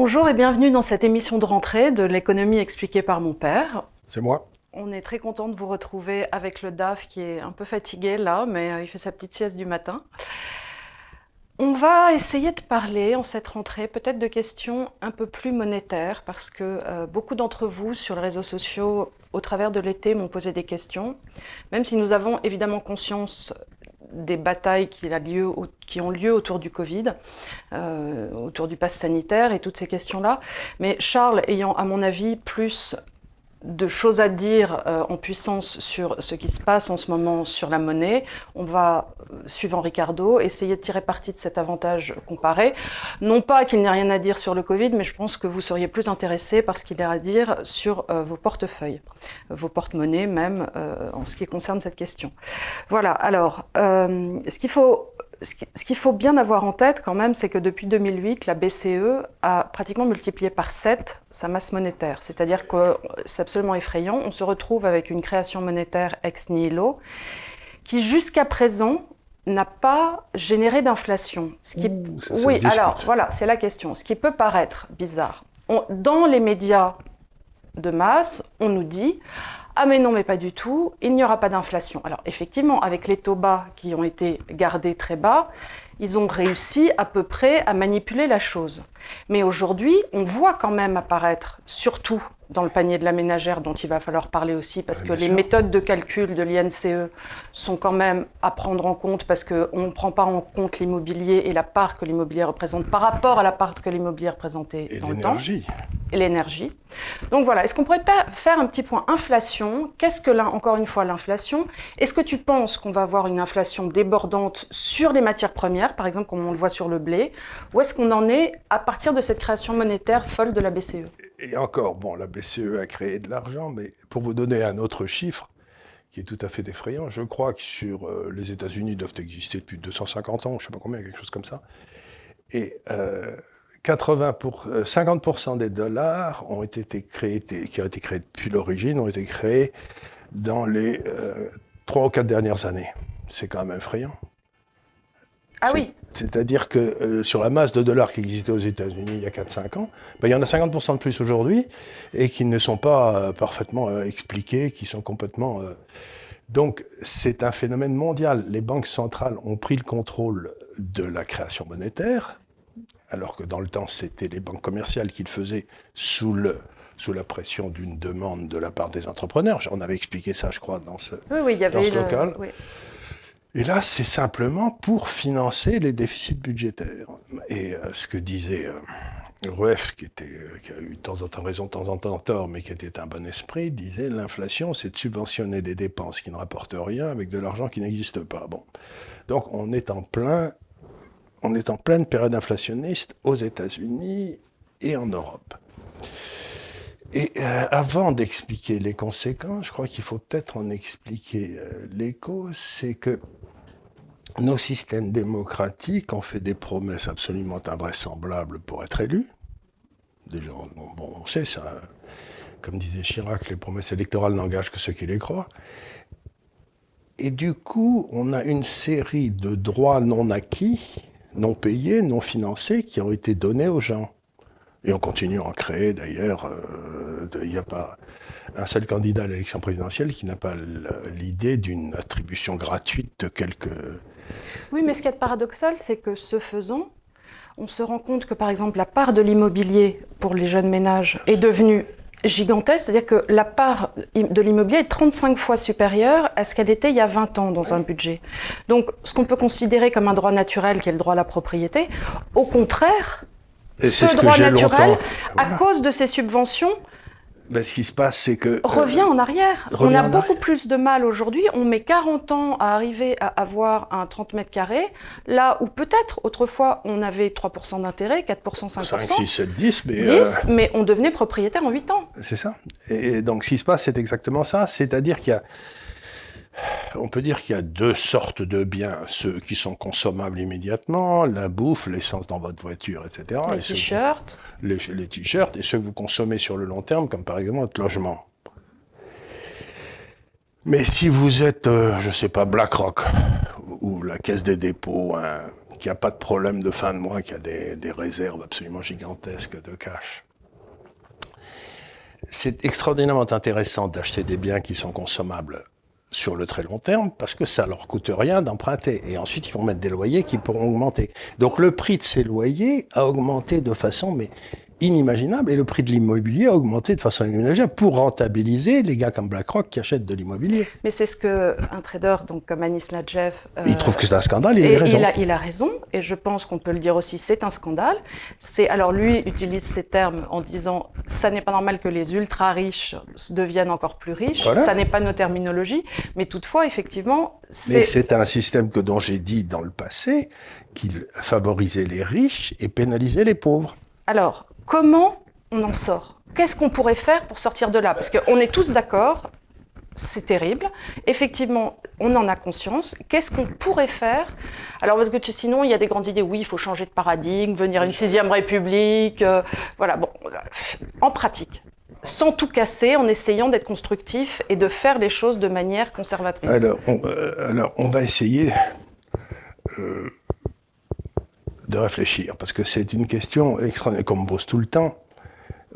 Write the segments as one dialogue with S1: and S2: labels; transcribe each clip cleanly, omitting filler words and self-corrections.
S1: Bonjour et bienvenue dans cette émission de rentrée de l'économie expliquée par mon père.
S2: C'est moi.
S1: On est très content de vous retrouver avec le DAF qui est un peu fatigué là, mais il fait sa petite sieste du matin. On va essayer de parler en cette rentrée peut-être de questions un peu plus monétaires parce que beaucoup d'entre vous sur les réseaux sociaux au travers de l'été m'ont posé des questions, même si nous avons évidemment conscience des batailles qui ont lieu autour du Covid, autour du pass sanitaire et toutes ces questions-là. Mais Charles ayant, à mon avis, plus de choses à dire en puissance sur ce qui se passe en ce moment sur la monnaie, on va, suivant Ricardo, essayer de tirer parti de cet avantage comparé. Non pas qu'il n'ait rien à dire sur le Covid, mais je pense que vous seriez plus intéressés par ce qu'il a à dire sur vos portefeuilles, vos porte-monnaies même, en ce qui concerne cette question. Voilà, alors, ce qu'il faut bien avoir en tête quand même, c'est que depuis 2008, la BCE a pratiquement multiplié par 7 sa masse monétaire. C'est-à-dire que c'est absolument effrayant. On se retrouve avec une création monétaire ex nihilo qui, jusqu'à présent, n'a pas généré d'inflation. Oui, alors voilà, c'est la question. Ce qui peut paraître bizarre. Dans les médias de masse, on nous dit « Ah mais non, mais pas du tout, il n'y aura pas d'inflation ». Alors effectivement, avec les taux bas qui ont été gardés très bas, ils ont réussi à peu près à manipuler la chose. Mais aujourd'hui, on voit quand même apparaître, surtout dans le panier de la ménagère, dont il va falloir parler aussi, parce que les méthodes de calcul de l'INCE sont quand même à prendre en compte, parce qu'on ne prend pas en compte l'immobilier et la part que l'immobilier représente par rapport à la part que l'immobilier représentait dans le temps. Et l'énergie. Donc voilà, est-ce qu'on pourrait pas faire un petit point inflation? Qu'est-ce que encore une fois l'inflation? Est-ce que tu penses qu'on va avoir une inflation débordante sur les matières premières, par exemple comme on le voit sur le blé? Ou est-ce qu'on en est à partir de cette création monétaire folle de la BCE?
S2: Et encore, bon, la BCE a créé de l'argent, mais pour vous donner un autre chiffre qui est tout à fait effrayant, je crois que sur les États-Unis doivent exister depuis 250 ans, je ne sais pas combien, quelque chose comme ça, et 50% des dollars qui ont été créés depuis l'origine, ont été créés dans les 3 ou 4 dernières années. C'est quand même effrayant.
S1: Ah oui.
S2: C'est-à-dire que sur la masse de dollars qui existait aux États-Unis il y a 4-5 ans, il y en a 50% de plus aujourd'hui et qui ne sont pas parfaitement expliqués, qui sont complètement... Donc c'est un phénomène mondial. Les banques centrales ont pris le contrôle de la création monétaire, alors que dans le temps, c'était les banques commerciales qui le faisaient sous la pression d'une demande de la part des entrepreneurs. On avait expliqué ça, je crois, dans ce local. Oui. Et là, c'est simplement pour financer les déficits budgétaires. Et ce que disait Rueff, qui a eu de temps en temps raison, de temps en temps tort, mais qui était un bon esprit, disait l'inflation, c'est de subventionner des dépenses qui ne rapportent rien avec de l'argent qui n'existe pas. Bon. Donc on est en pleine période inflationniste aux États-Unis et en Europe. Et avant d'expliquer les conséquences, je crois qu'il faut peut-être en expliquer les causes. C'est que nos systèmes démocratiques ont fait des promesses absolument invraisemblables pour être élus. Déjà, bon, on sait ça. Comme disait Chirac, les promesses électorales n'engagent que ceux qui les croient. Et du coup, on a une série de droits non acquis, non payés, non financés, qui ont été donnés aux gens. Et on continue à en créer, d'ailleurs. Il n'y a pas un seul candidat à l'élection présidentielle qui n'a pas l'idée d'une attribution gratuite de quelques...
S1: Oui, mais ce qui est paradoxal, c'est que ce faisant, on se rend compte que, par exemple, la part de l'immobilier pour les jeunes ménages est devenue gigantesque, c'est-à-dire que la part de l'immobilier est 35 fois supérieure à ce qu'elle était il y a 20 ans dans un budget. Donc, ce qu'on peut considérer comme un droit naturel, qui est le droit à la propriété, au contraire, ce droit naturel, à cause de ces subventions,
S2: ce qui se passe, c'est que...
S1: revient en arrière. On a beaucoup plus de mal aujourd'hui. On met 40 ans à arriver à avoir un 30 mètres carrés, là où peut-être, autrefois, on avait 3% d'intérêt, 4%, 5%.
S2: 5, 6, 7, 10, mais...
S1: 10, mais on devenait propriétaire en 8 ans.
S2: C'est ça. Et donc, ce qui se passe, c'est exactement ça. C'est-à-dire qu'il y a... On peut dire qu'il y a deux sortes de biens, ceux qui sont consommables immédiatement, la bouffe, l'essence dans votre voiture, etc.
S1: Les t-shirts.
S2: Les t-shirts, et ceux que vous consommez sur le long terme, comme par exemple votre logement. Mais si vous êtes, je sais pas, BlackRock, ou la Caisse des dépôts, qui n'a pas de problème de fin de mois, qui a des réserves absolument gigantesques de cash. C'est extraordinairement intéressant d'acheter des biens qui sont consommables sur le très long terme, parce que ça leur coûte rien d'emprunter. Et ensuite, ils vont mettre des loyers qui pourront augmenter. Donc le prix de ces loyers a augmenté de façon inimaginable, et le prix de l'immobilier a augmenté de façon inimaginable pour rentabiliser les gars comme BlackRock qui achètent de l'immobilier.
S1: Mais c'est ce qu'un trader donc comme Anis Ladjev...
S2: il trouve que c'est un scandale, il a raison.
S1: Il a raison, et je pense qu'on peut le dire aussi, c'est un scandale. Alors lui utilise ces termes en disant « ça n'est pas normal que les ultra-riches deviennent encore plus riches voilà. », ça n'est pas nos terminologies, mais toutefois, effectivement...
S2: Mais c'est un système dont j'ai dit dans le passé qu'il favorisait les riches et pénalisait les pauvres.
S1: Alors, comment on en sort? Qu'est-ce qu'on pourrait faire pour sortir de là? Parce qu'on est tous d'accord, c'est terrible. Effectivement, on en a conscience. Qu'est-ce qu'on pourrait faire? Alors, parce que sinon, il y a des grandes idées. Oui, il faut changer de paradigme, venir une 6e République. Voilà, bon, en pratique. Sans tout casser, en essayant d'être constructif et de faire les choses de manière conservatrice.
S2: Alors, on va essayer... de réfléchir, parce que c'est une question extraordinaire qu'on me pose tout le temps.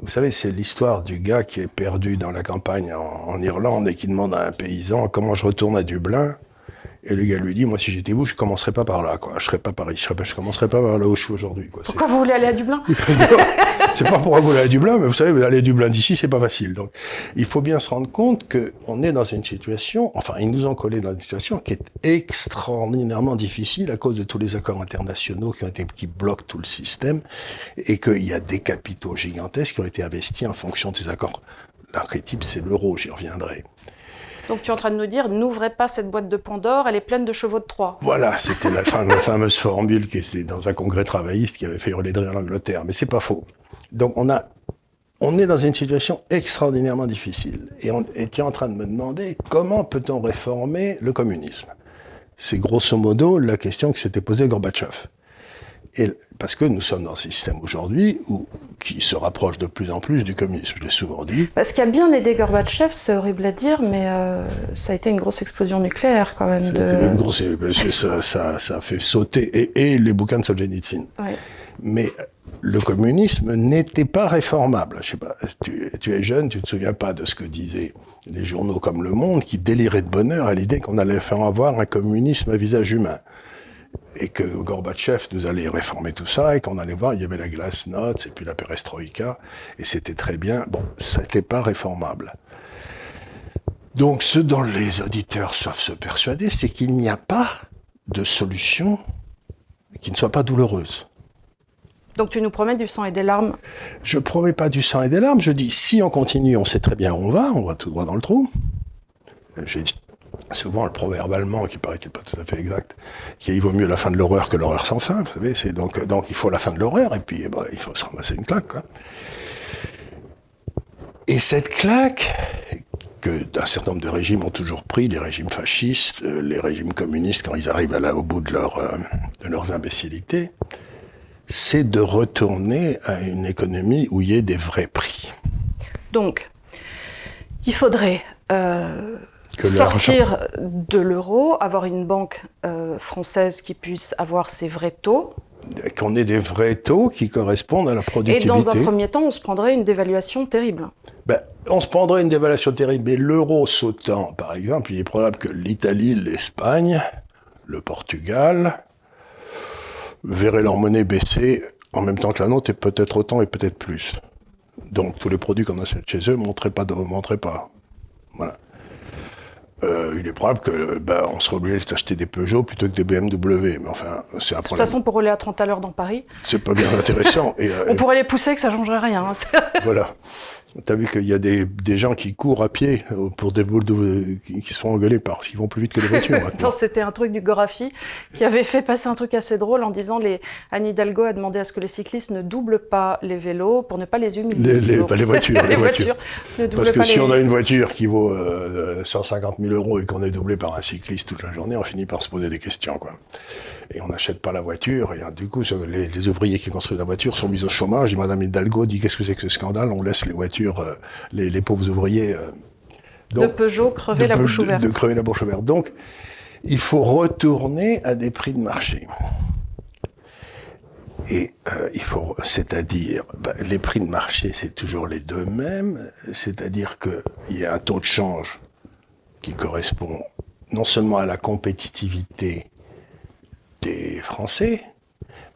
S2: Vous savez, c'est l'histoire du gars qui est perdu dans la campagne en Irlande et qui demande à un paysan comment je retourne à Dublin. Et le gars lui dit, moi si j'étais vous, je commencerais pas par là, quoi. Je serais pas Paris, je commencerais pas par là où je suis aujourd'hui, quoi.
S1: Pourquoi vous voulez aller à Dublin?
S2: C'est pas pour aller à Dublin, mais vous savez, aller à Dublin d'ici, c'est pas facile. Donc, il faut bien se rendre compte qu'on est dans une situation, enfin, ils nous ont collé dans une situation qui est extraordinairement difficile à cause de tous les accords internationaux qui bloquent tout le système, et qu'il y a des capitaux gigantesques qui ont été investis en fonction de ces accords. L'archétype, c'est l'euro, j'y reviendrai.
S1: Donc tu es en train de nous dire, n'ouvrez pas cette boîte de Pandore, elle est pleine de chevaux de Troie.
S2: Voilà, c'était la fameuse formule qui était dans un congrès travailliste qui avait fait hurler de rire l'Angleterre, mais c'est pas faux. Donc on est dans une situation extraordinairement difficile. Et tu es en train de me demander comment peut-on réformer le communisme? C'est grosso modo la question que s'était posée Gorbatchev. Parce que nous sommes dans un système aujourd'hui qui se rapproche de plus en plus du communisme, je l'ai souvent dit.
S1: Ce qui a bien aidé Gorbatchev, c'est horrible à dire, mais ça a été une grosse explosion nucléaire quand même.
S2: Une grosse, ça a fait sauter, et les bouquins de Solzhenitsyn.
S1: Ouais.
S2: Mais le communisme n'était pas réformable. Je sais pas, tu es jeune, tu ne te souviens pas de ce que disaient les journaux comme Le Monde, qui déliraient de bonheur à l'idée qu'on allait faire avoir un communisme à visage humain. Et que Gorbatchev nous allait réformer tout ça, et qu'on allait voir, il y avait la glasnost, et puis la perestroïka, et c'était très bien. Bon, ça n'était pas réformable. Donc, ce dont les auditeurs doivent se persuader, c'est qu'il n'y a pas de solution qui ne soit pas douloureuse.
S1: Donc tu nous promets du sang et des larmes?
S2: Je promets pas du sang et des larmes, je dis, si on continue, on sait très bien où on va tout droit dans le trou. J'ai dit souvent le proverbe allemand, qui paraît qu'il n'est pas tout à fait exact, qu'il vaut mieux la fin de l'horreur que l'horreur sans fin, vous savez, c'est donc il faut la fin de l'horreur, et puis il faut se ramasser une claque, quoi. Et cette claque, que un certain nombre de régimes ont toujours pris, les régimes fascistes, les régimes communistes, quand ils arrivent au bout de leurs imbécilités, c'est de retourner à une économie où il y ait des vrais prix.
S1: il faudrait sortir de l'euro, avoir une banque française qui puisse avoir ses vrais taux.
S2: Qu'on ait des vrais taux qui correspondent à la productivité.
S1: Et dans un premier temps, on se prendrait une dévaluation terrible.
S2: On se prendrait une dévaluation terrible, mais l'euro sautant, par exemple, il est probable que l'Italie, l'Espagne, le Portugal verraient leur monnaie baisser en même temps que la nôtre, et peut-être autant et peut-être plus. Donc tous les produits qu'on achète chez eux ne monteraient pas. Voilà. Il est probable que on serait obligé d'acheter des Peugeot plutôt que des BMW, mais enfin, c'est un problème.
S1: De toute façon, pour rouler à 30 à l'heure dans Paris,
S2: c'est pas bien intéressant.
S1: On pourrait les pousser, que ça changerait rien.
S2: Voilà. T'as vu qu'il y a des gens qui courent à pied pour des boules qui se font engueuler parce qu'ils vont plus vite que les voitures maintenant.
S1: Non, c'était un truc du Gorafi qui avait fait passer un truc assez drôle en disant Anne Hidalgo a demandé à ce que les cyclistes ne doublent pas les vélos pour ne pas les humilier.
S2: Les voitures.
S1: les voitures.
S2: Parce que si on a une voiture qui vaut 150 000 € et qu'on est doublé par un cycliste toute la journée, on finit par se poser des questions, quoi. Et on n'achète pas la voiture, et du coup, les ouvriers qui construisent la voiture sont mis au chômage, et Madame Hidalgo dit qu'est-ce que c'est que ce scandale, on laisse les voitures, les pauvres ouvriers...
S1: de Peugeot crever la bouche ouverte.
S2: De crever la bouche ouverte. Donc, il faut retourner à des prix de marché. Et c'est-à-dire, les prix de marché, c'est toujours les deux mêmes, c'est-à-dire qu'il y a un taux de change qui correspond non seulement à la compétitivité des Français,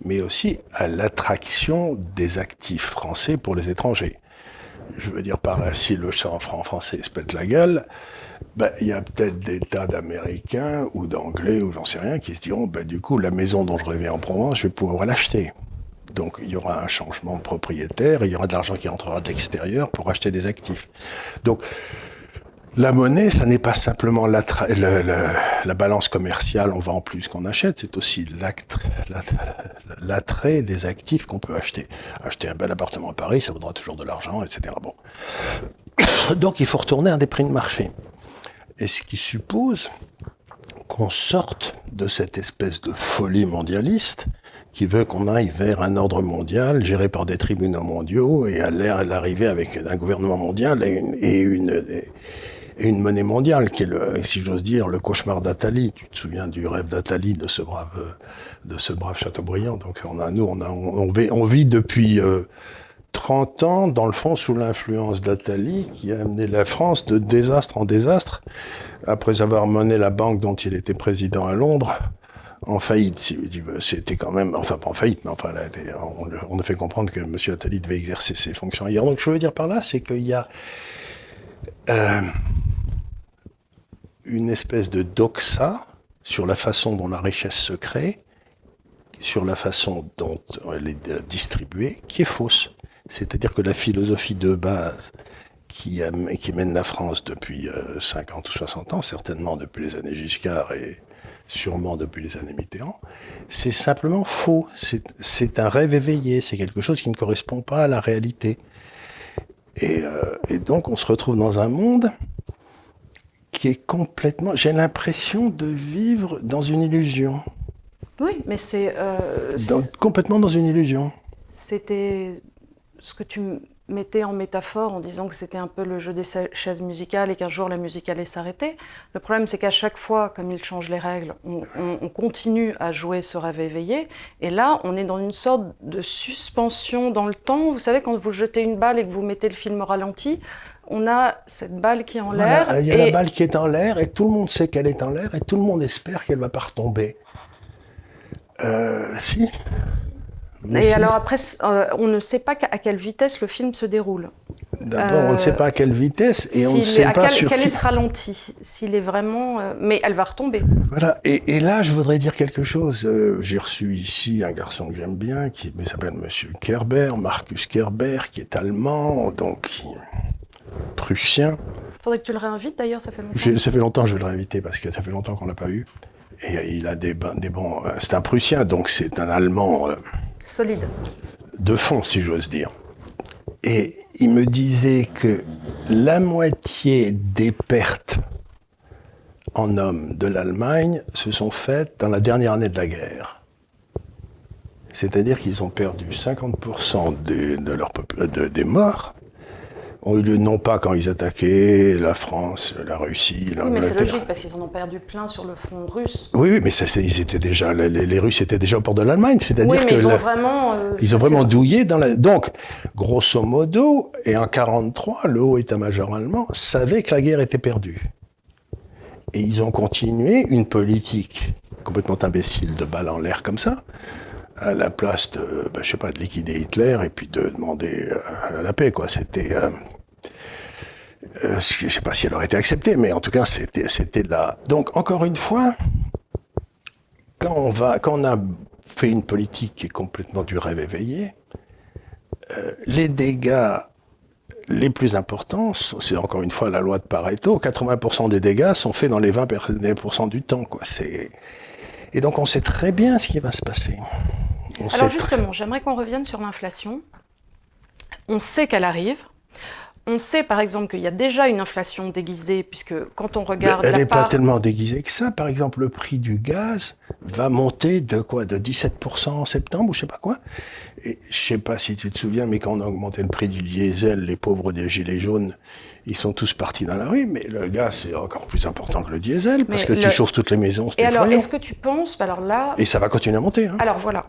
S2: mais aussi à l'attraction des actifs français pour les étrangers. Je veux dire par là, si le franc français se pète la gueule, il y a peut-être des tas d'Américains ou d'Anglais ou j'en sais rien qui se diront, du coup, la maison dont je rêvais en Provence, je vais pouvoir l'acheter. Donc il y aura un changement de propriétaire, et il y aura de l'argent qui rentrera de l'extérieur pour acheter des actifs. Donc la monnaie, ça n'est pas simplement la balance commerciale, on vend plus qu'on achète, c'est aussi l'attrait des actifs qu'on peut acheter. Acheter un bel appartement à Paris, ça vaudra toujours de l'argent, etc. Bon. Donc il faut retourner à des prix de marché. Et ce qui suppose qu'on sorte de cette espèce de folie mondialiste qui veut qu'on aille vers un ordre mondial géré par des tribunaux mondiaux et à l'arrivée avec un gouvernement mondial et une monnaie mondiale qui est, si j'ose dire, le cauchemar d'Attali. Tu te souviens du rêve d'Attali, de ce brave Chateaubriand. Donc on vit depuis 30 ans, dans le fond, sous l'influence d'Attali, qui a amené la France de désastre en désastre, après avoir mené la banque dont il était président à Londres, en faillite, si tu veux. C'était quand même, enfin pas en faillite, mais enfin, on a fait comprendre que M. Attali devait exercer ses fonctions ailleurs. Donc, je veux dire par là, c'est qu'il y a une espèce de doxa sur la façon dont la richesse se crée, sur la façon dont elle est distribuée, qui est fausse. C'est-à-dire que la philosophie de base qui mène la France depuis 50 ou 60 ans, certainement depuis les années Giscard et sûrement depuis les années Mitterrand, c'est simplement faux. C'est un rêve éveillé, c'est quelque chose qui ne correspond pas à la réalité. Et donc on se retrouve dans un monde qui est complètement... J'ai l'impression de vivre dans une illusion.
S1: Oui, mais
S2: complètement dans une illusion.
S1: C'était ce que tu mettais en métaphore en disant que c'était un peu le jeu des chaises musicales et qu'un jour la musique allait s'arrêter. Le problème, c'est qu'à chaque fois, comme ils changent les règles, on continue à jouer ce rêve éveillé. Et là, on est dans une sorte de suspension dans le temps. Vous savez, quand vous jetez une balle et que vous mettez le film au ralenti, on a cette balle qui est en l'air.
S2: Voilà, il y a la balle qui est en l'air et tout le monde sait qu'elle est en l'air et tout le monde espère qu'elle ne va pas retomber. Si.
S1: Et alors après, on ne sait pas à quelle vitesse le film se déroule.
S2: D'abord, on ne sait pas à quelle vitesse et on ne sait pas sur
S1: quel est ce ralenti, s'il est vraiment... mais elle va retomber.
S2: Voilà, et là, je voudrais dire quelque chose. J'ai reçu ici un garçon que j'aime bien, qui s'appelle Monsieur Kerber, Marcus Kerber, qui est allemand, donc prussien.
S1: Faudrait que tu le réinvites d'ailleurs, ça fait longtemps.
S2: Ça fait longtemps que je vais le réinviter, parce que ça fait longtemps qu'on l'a pas eu. Et il a des bons... c'est un prussien, donc c'est un allemand...
S1: solide.
S2: De fond, si j'ose dire. Et il me disait que la moitié des pertes en hommes de l'Allemagne se sont faites dans la dernière année de la guerre. C'est-à-dire qu'ils ont perdu 50% des morts, ont eu lieu non pas quand ils attaquaient la France, la Russie, l'Angleterre.
S1: Oui, mais c'est logique, parce qu'ils en ont perdu plein sur le front russe.
S2: Oui, mais ils étaient déjà, les Russes étaient déjà au port de l'Allemagne, c'est-à-dire que
S1: ils ont
S2: vraiment douillé dans la... Donc, grosso modo, et en 1943, le haut état-major allemand savait que la guerre était perdue. Et ils ont continué une politique complètement imbécile de balles en l'air comme ça, à la place de, de liquider Hitler et puis de demander la paix, quoi. C'était... je ne sais pas si elle aurait été acceptée, mais en tout cas, c'était là. Donc, encore une fois, quand on a fait une politique qui est complètement du rêve éveillé, les dégâts les plus importants, c'est encore une fois la loi de Pareto, 80% des dégâts sont faits dans les 20% du temps, quoi. Et donc, on sait très bien ce qui va se passer.
S1: Alors justement, j'aimerais qu'on revienne sur l'inflation. On sait qu'elle arrive. On sait par exemple qu'il y a déjà une inflation déguisée, puisque quand on regarde
S2: elle n'est pas tellement déguisée que ça. Par exemple, le prix du gaz va monter de 17% en septembre ou je sais pas quoi. Et je sais pas si tu te souviens, mais quand on a augmenté le prix du diesel, les pauvres des gilets jaunes, ils sont tous partis dans la rue. Mais le gaz, c'est encore plus important que le diesel, parce que tu chauffes toutes les maisons.
S1: Et alors, est-ce que tu penses, alors là...
S2: Et ça va continuer à monter. Hein.
S1: Alors voilà.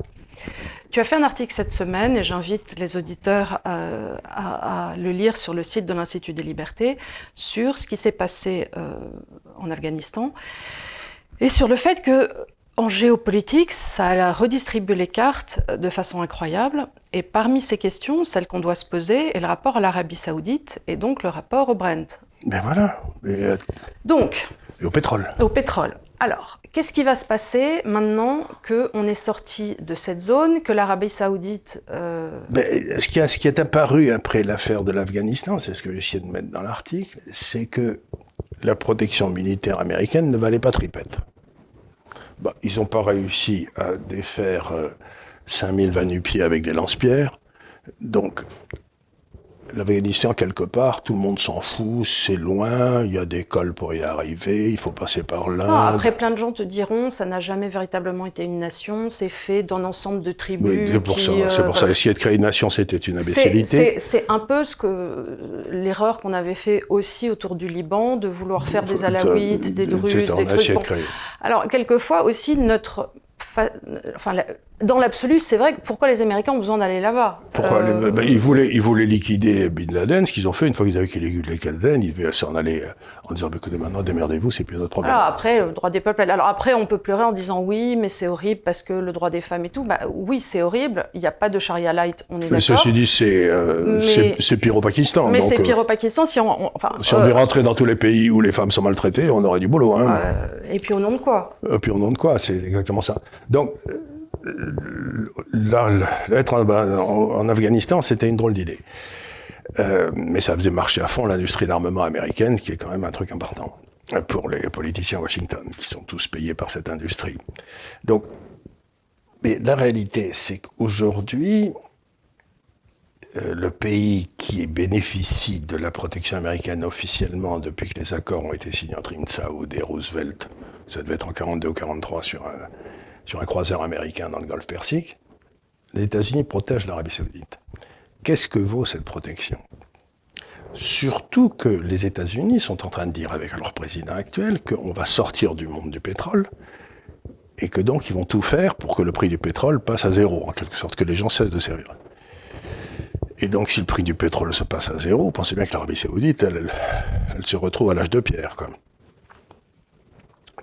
S1: Tu as fait un article cette semaine, et j'invite les auditeurs à le lire sur le site de l'Institut des Libertés, sur ce qui s'est passé en Afghanistan, et sur le fait que, en géopolitique, ça a redistribué les cartes de façon incroyable. Et parmi ces questions, celle qu'on doit se poser est le rapport à l'Arabie Saoudite, et donc le rapport au Brent.
S2: Ben voilà.
S1: Donc,
S2: et au pétrole.
S1: Au pétrole. Alors, qu'est-ce qui va se passer maintenant qu'on est sorti de cette zone, que l'Arabie Saoudite...
S2: Ce qui est apparu après l'affaire de l'Afghanistan, c'est ce que j'essayais de mettre dans l'article, c'est que la protection militaire américaine ne valait pas tripette. Ils n'ont pas réussi à défaire 5000 va-nu-pieds avec des lance-pierres, donc l'Afghanistan, quelque part, tout le monde s'en fout, c'est loin, il y a des cols pour y arriver, il faut passer par là.
S1: Après, plein de gens te diront, ça n'a jamais véritablement été une nation, c'est fait d'un ensemble de tribus.
S2: Oui, c'est pour ça, essayer de créer une nation, c'était une imbécilité.
S1: C'est un peu l'erreur qu'on avait fait aussi autour du Liban, de vouloir faire des Alaouites, des Druzes, des trucs. Alors, quelquefois aussi, dans l'absolu, c'est vrai que pourquoi les Américains ont besoin d'aller là-bas?
S2: Ils voulaient liquider Bin Laden. Ce qu'ils ont fait, une fois qu'ils avaient liquidé Bin Laden, ils devaient s'en aller en disant écoutez, maintenant démerdez-vous, c'est plus notre problème.
S1: Alors après, le droit des peuples. Alors après, on peut pleurer en disant oui, mais c'est horrible parce que le droit des femmes et tout. Oui, c'est horrible. Il n'y a pas de charia light, on est d'accord.
S2: Mais ceci dit, c'est pire au Pakistan.
S1: Mais c'est pire au Pakistan si on
S2: devait rentrer dans tous les pays où les femmes sont maltraitées, on aurait du boulot. Hein.
S1: Et puis au nom de quoi?
S2: C'est exactement ça. Donc là, être en Afghanistan, c'était une drôle d'idée. Mais ça faisait marcher à fond l'industrie d'armement américaine, qui est quand même un truc important pour les politiciens à Washington, qui sont tous payés par cette industrie. Donc, mais la réalité, c'est qu'aujourd'hui, le pays qui bénéficie de la protection américaine officiellement depuis que les accords ont été signés entre Ibn Saoud et Roosevelt, ça devait être en 42 ou 43 sur un croiseur américain dans le Golfe Persique, les États-Unis protègent l'Arabie Saoudite. Qu'est-ce que vaut cette protection? Surtout que les États-Unis sont en train de dire avec leur président actuel qu'on va sortir du monde du pétrole et que donc ils vont tout faire pour que le prix du pétrole passe à zéro, en quelque sorte, que les gens cessent de servir. Et donc si le prix du pétrole se passe à zéro, pensez bien que l'Arabie Saoudite, elle se retrouve à l'âge de pierre, quoi.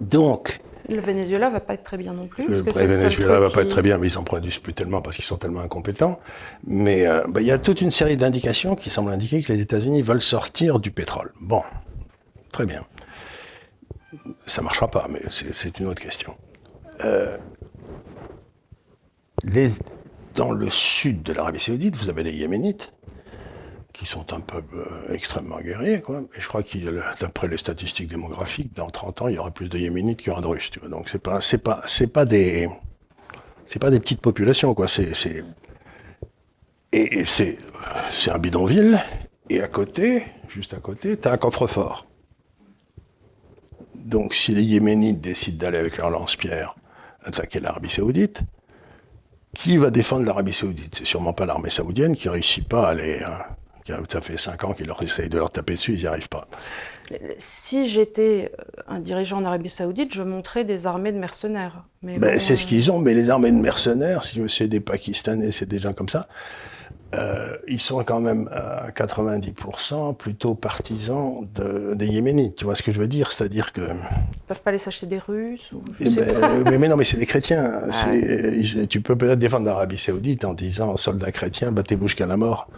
S2: Donc...
S1: Le Venezuela va pas être très bien non plus.
S2: Le Venezuela va pas être très bien, mais ils en produisent plus tellement parce qu'ils sont tellement incompétents. Mais y a toute une série d'indications qui semblent indiquer que les États-Unis veulent sortir du pétrole. Bon, très bien. Ça marchera pas, mais c'est une autre question. Dans le sud de l'Arabie Saoudite, vous avez les Yéménites, qui sont un peuple extrêmement guerrier, quoi. Et je crois d'après les statistiques démographiques, dans 30 ans, il y aura plus de Yéménites qu'il y aura de Russes, tu vois. Donc c'est pas des petites populations, quoi. C'est un bidonville, et juste à côté, t'as un coffre-fort. Donc si les Yéménites décident d'aller avec leur lance-pierre attaquer l'Arabie Saoudite, qui va défendre l'Arabie Saoudite? C'est sûrement pas l'armée saoudienne qui réussit pas à aller... Ça fait 5 ans qu'ils essayent de leur taper dessus, ils n'y arrivent pas.
S1: Si j'étais un dirigeant en Arabie Saoudite, je montrais des armées de mercenaires.
S2: C'est ce qu'ils ont, mais les armées de mercenaires, si c'est des Pakistanais, c'est des gens comme ça, ils sont quand même à 90% plutôt partisans des Yéménites. Tu vois ce que je veux dire? C'est-à-dire que...
S1: Ils peuvent pas aller s'acheter des Russes ou
S2: mais non, mais c'est des chrétiens. Tu peux peut-être défendre l'Arabie Saoudite en disant aux soldats chrétiens, battez-vous jusqu'à la mort.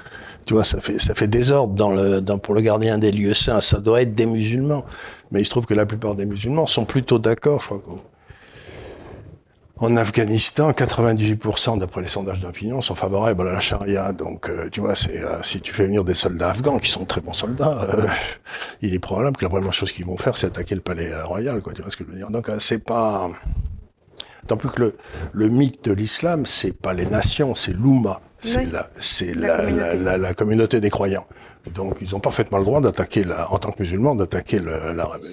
S2: Tu vois, ça fait désordre pour le gardien des lieux saints. Ça doit être des musulmans. Mais il se trouve que la plupart des musulmans sont plutôt d'accord, je crois qu'en Afghanistan, 98% d'après les sondages d'opinion sont favorables à la charia. Donc, tu vois, si tu fais venir des soldats afghans, qui sont de très bons soldats, il est probable que la première chose qu'ils vont faire, c'est attaquer le palais royal, quoi. Tu vois ce que je veux dire? Donc, c'est pas... Tant plus que le mythe de l'islam, c'est pas les nations, c'est l'Oumma. C'est la communauté des croyants. Donc, ils ont parfaitement le droit d'attaquer, en tant que musulmans, d'attaquer l'arabe.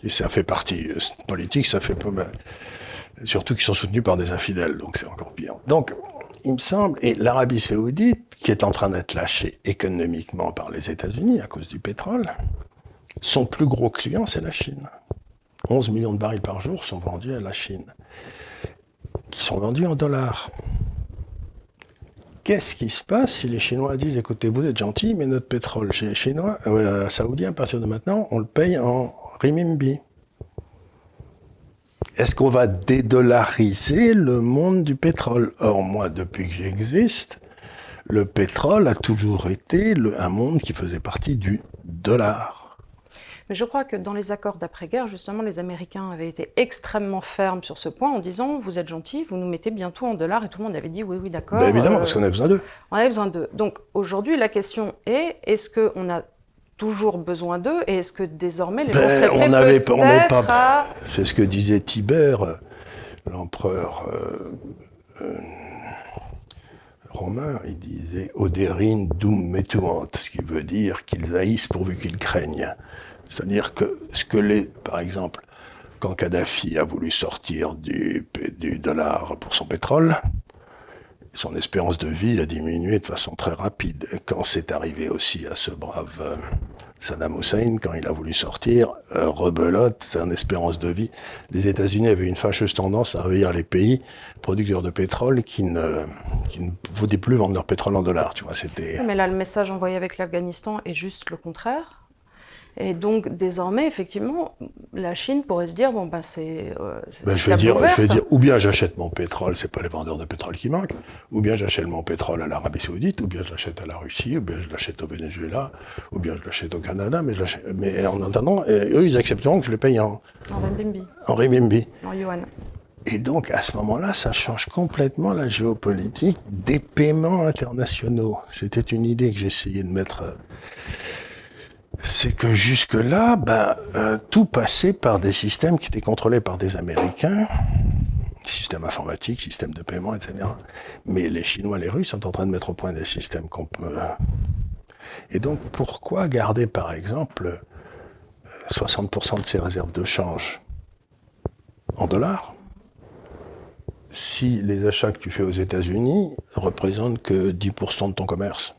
S2: Et ça fait partie politique, ça fait pas mal. Surtout qu'ils sont soutenus par des infidèles, donc c'est encore pire. Donc, il me semble, et l'Arabie Saoudite, qui est en train d'être lâchée économiquement par les États-Unis à cause du pétrole, son plus gros client, c'est la Chine. 11 millions de barils par jour sont vendus à la Chine, qui sont vendus en dollars. qu'est-ce qui se passe si les Chinois disent, écoutez, vous êtes gentils, mais notre pétrole chez les Chinois, saoudiens, à partir de maintenant, on le paye en renminbi. Est-ce qu'on va dédollariser le monde du pétrole? Or, moi, depuis que j'existe, le pétrole a toujours été un monde qui faisait partie du dollar.
S1: Mais je crois que dans les accords d'après-guerre, justement, les Américains avaient été extrêmement fermes sur ce point en disant « vous êtes gentils, vous nous mettez bien tout en dollars » et tout le monde avait dit « oui, oui, d'accord ».
S2: Évidemment, parce qu'on a besoin d'eux.
S1: On avait besoin d'eux. Donc aujourd'hui, la question est, est-ce qu'on a toujours besoin d'eux et est-ce que désormais les gens seraient prêts à...
S2: C'est ce que disait Tibère, l'empereur romain, il disait « Oderin dum metuant », ce qui veut dire qu'ils haïssent pourvu qu'ils craignent. C'est-à-dire que par exemple, quand Kadhafi a voulu sortir du dollar pour son pétrole, son espérance de vie a diminué de façon très rapide. Quand c'est arrivé aussi à ce brave Saddam Hussein, quand il a voulu sortir, rebelote, son espérance de vie. Les États-Unis avaient une fâcheuse tendance à envahir les pays producteurs de pétrole qui ne voulaient plus vendre leur pétrole en dollars. Tu vois, c'était...
S1: Mais là, le message envoyé avec l'Afghanistan est juste le contraire. Et donc, désormais, effectivement, la Chine pourrait se dire, bon, ben, je vais dire,
S2: ou bien j'achète mon pétrole, c'est pas les vendeurs de pétrole qui manquent, ou bien j'achète mon pétrole à l'Arabie Saoudite, ou bien je l'achète à la Russie, ou bien je l'achète au Venezuela, ou bien je l'achète au Canada, mais en attendant, eux, ils accepteront que je les paye en renminbi.
S1: En yuan.
S2: Et donc, à ce moment-là, ça change complètement la géopolitique des paiements internationaux. C'était une idée que j'essayais de mettre... C'est que jusque-là, tout passait par des systèmes qui étaient contrôlés par des Américains, systèmes informatiques, systèmes de paiement, etc. Mais les Chinois, les Russes sont en train de mettre au point des systèmes qu'on peut... Et donc, pourquoi garder, par exemple, 60% de ces réserves de change en dollars, si les achats que tu fais aux États-Unis représentent que 10% de ton commerce?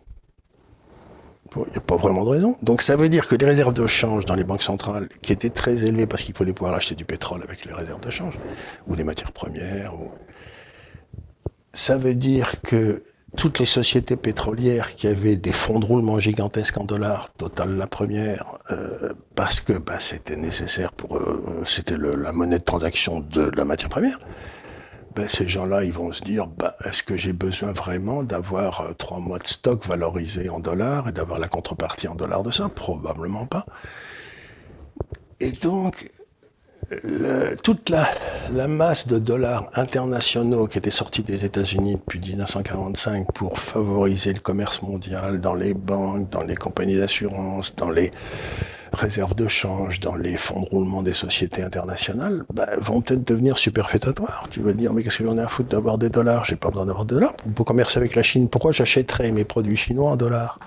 S2: Il n'y a pas vraiment de raison. Donc ça veut dire que les réserves de change dans les banques centrales, qui étaient très élevées parce qu'il fallait pouvoir acheter du pétrole avec les réserves de change, ou des matières premières, ça veut dire que toutes les sociétés pétrolières qui avaient des fonds de roulement gigantesques en dollars, Total la première, parce que c'était nécessaire pour c'était la monnaie de transaction de la matière première, ces gens-là, ils vont se dire, est-ce que j'ai besoin vraiment d'avoir 3 mois de stock valorisé en dollars et d'avoir la contrepartie en dollars de ça? Probablement pas. Et donc, toute la masse de dollars internationaux qui était sortie des États-Unis depuis 1945 pour favoriser le commerce mondial dans les banques, dans les compagnies d'assurance, dans les réserves de change, dans les fonds de roulement des sociétés internationales, vont peut-être devenir superfétatoires. Tu vas dire, mais qu'est-ce que j'en ai à foutre d'avoir des dollars? J'ai pas besoin d'avoir de dollars pour commercer avec la Chine. Pourquoi j'achèterais mes produits chinois en dollars?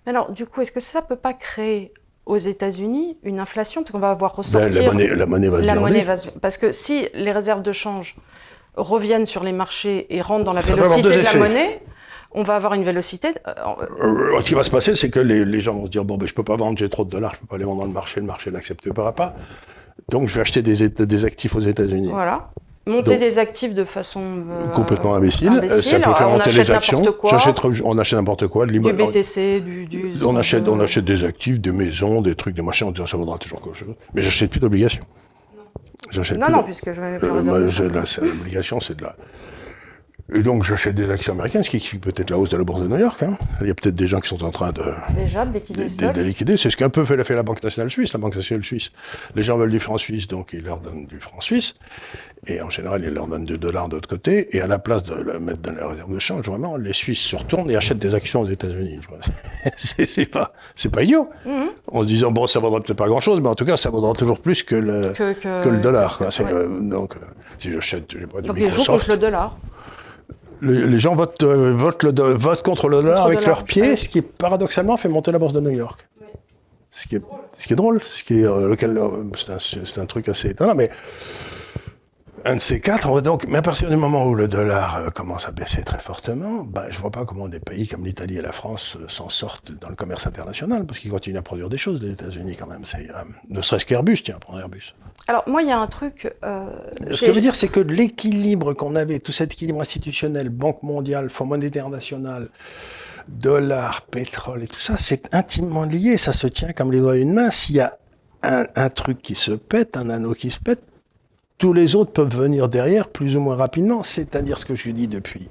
S1: Mais alors, du coup, est-ce que ça peut pas créer aux États-Unis une inflation? Parce qu'on va avoir ressortir...
S2: La monnaie va se viander.
S1: Parce que si les réserves de change reviennent sur les marchés et rentrent dans la vélocité de la monnaie, on va avoir une vélocité...
S2: Ce qui va se passer, c'est que les gens vont se dire, je peux pas vendre, j'ai trop de dollars, je peux pas les vendre dans le marché n'acceptera pas. Donc je vais acheter des actifs aux États-Unis.
S1: Voilà. Monter des actifs de façon...
S2: complètement imbécile. Ça peut faire monter les actions. On achète n'importe quoi.
S1: Du BTC,
S2: on achète des actifs, des maisons, des trucs, des machins, on dit ça vaudra toujours quelque chose. Mais j'achète plus d'obligations.
S1: Non, puisque je vais faire
S2: l'obligation, c'est de la... Et donc j'achète des actions américaines, ce qui explique peut-être la hausse de la bourse de New York. Il y a peut-être des gens qui sont en train de liquider. C'est ce qu'un peu fait la Banque nationale suisse. La Banque nationale suisse, les gens veulent du franc suisse, donc ils leur donnent du franc suisse. Et en général, ils leur donnent du dollar de l'autre côté. Et à la place de le mettre dans la réserve de change, vraiment, les Suisses se retournent et achètent des actions aux États-Unis. C'est pas idiot. Mm-hmm. En se disant, ça vaudra peut-être pas grand-chose, mais en tout cas, ça vaudra toujours plus que le dollar. Quoi. Donc, si j'achète, je sais pas,
S1: donc ils jouent contre le dollar.
S2: Les gens votent contre le dollar avec leurs pieds, ce qui paradoxalement fait monter la bourse de New York. Oui. Ce qui est drôle, c'est un truc assez étonnant, mais Un de ces quatre, mais à partir du moment où le dollar commence à baisser très fortement, je vois pas comment des pays comme l'Italie et la France s'en sortent dans le commerce international, parce qu'ils continuent à produire des choses, les États-Unis quand même. Ne serait-ce qu'Airbus, tiens, prendre Airbus.
S1: Alors moi, il y a un truc...
S2: Ce que je veux dire, c'est que l'équilibre qu'on avait, tout cet équilibre institutionnel, Banque mondiale, Fonds monétaire international, dollar, pétrole et tout ça, c'est intimement lié, ça se tient comme les doigts d'une main. S'il y a un truc qui se pète, un anneau qui se pète, tous les autres peuvent venir derrière plus ou moins rapidement. C'est-à-dire ce que je dis depuis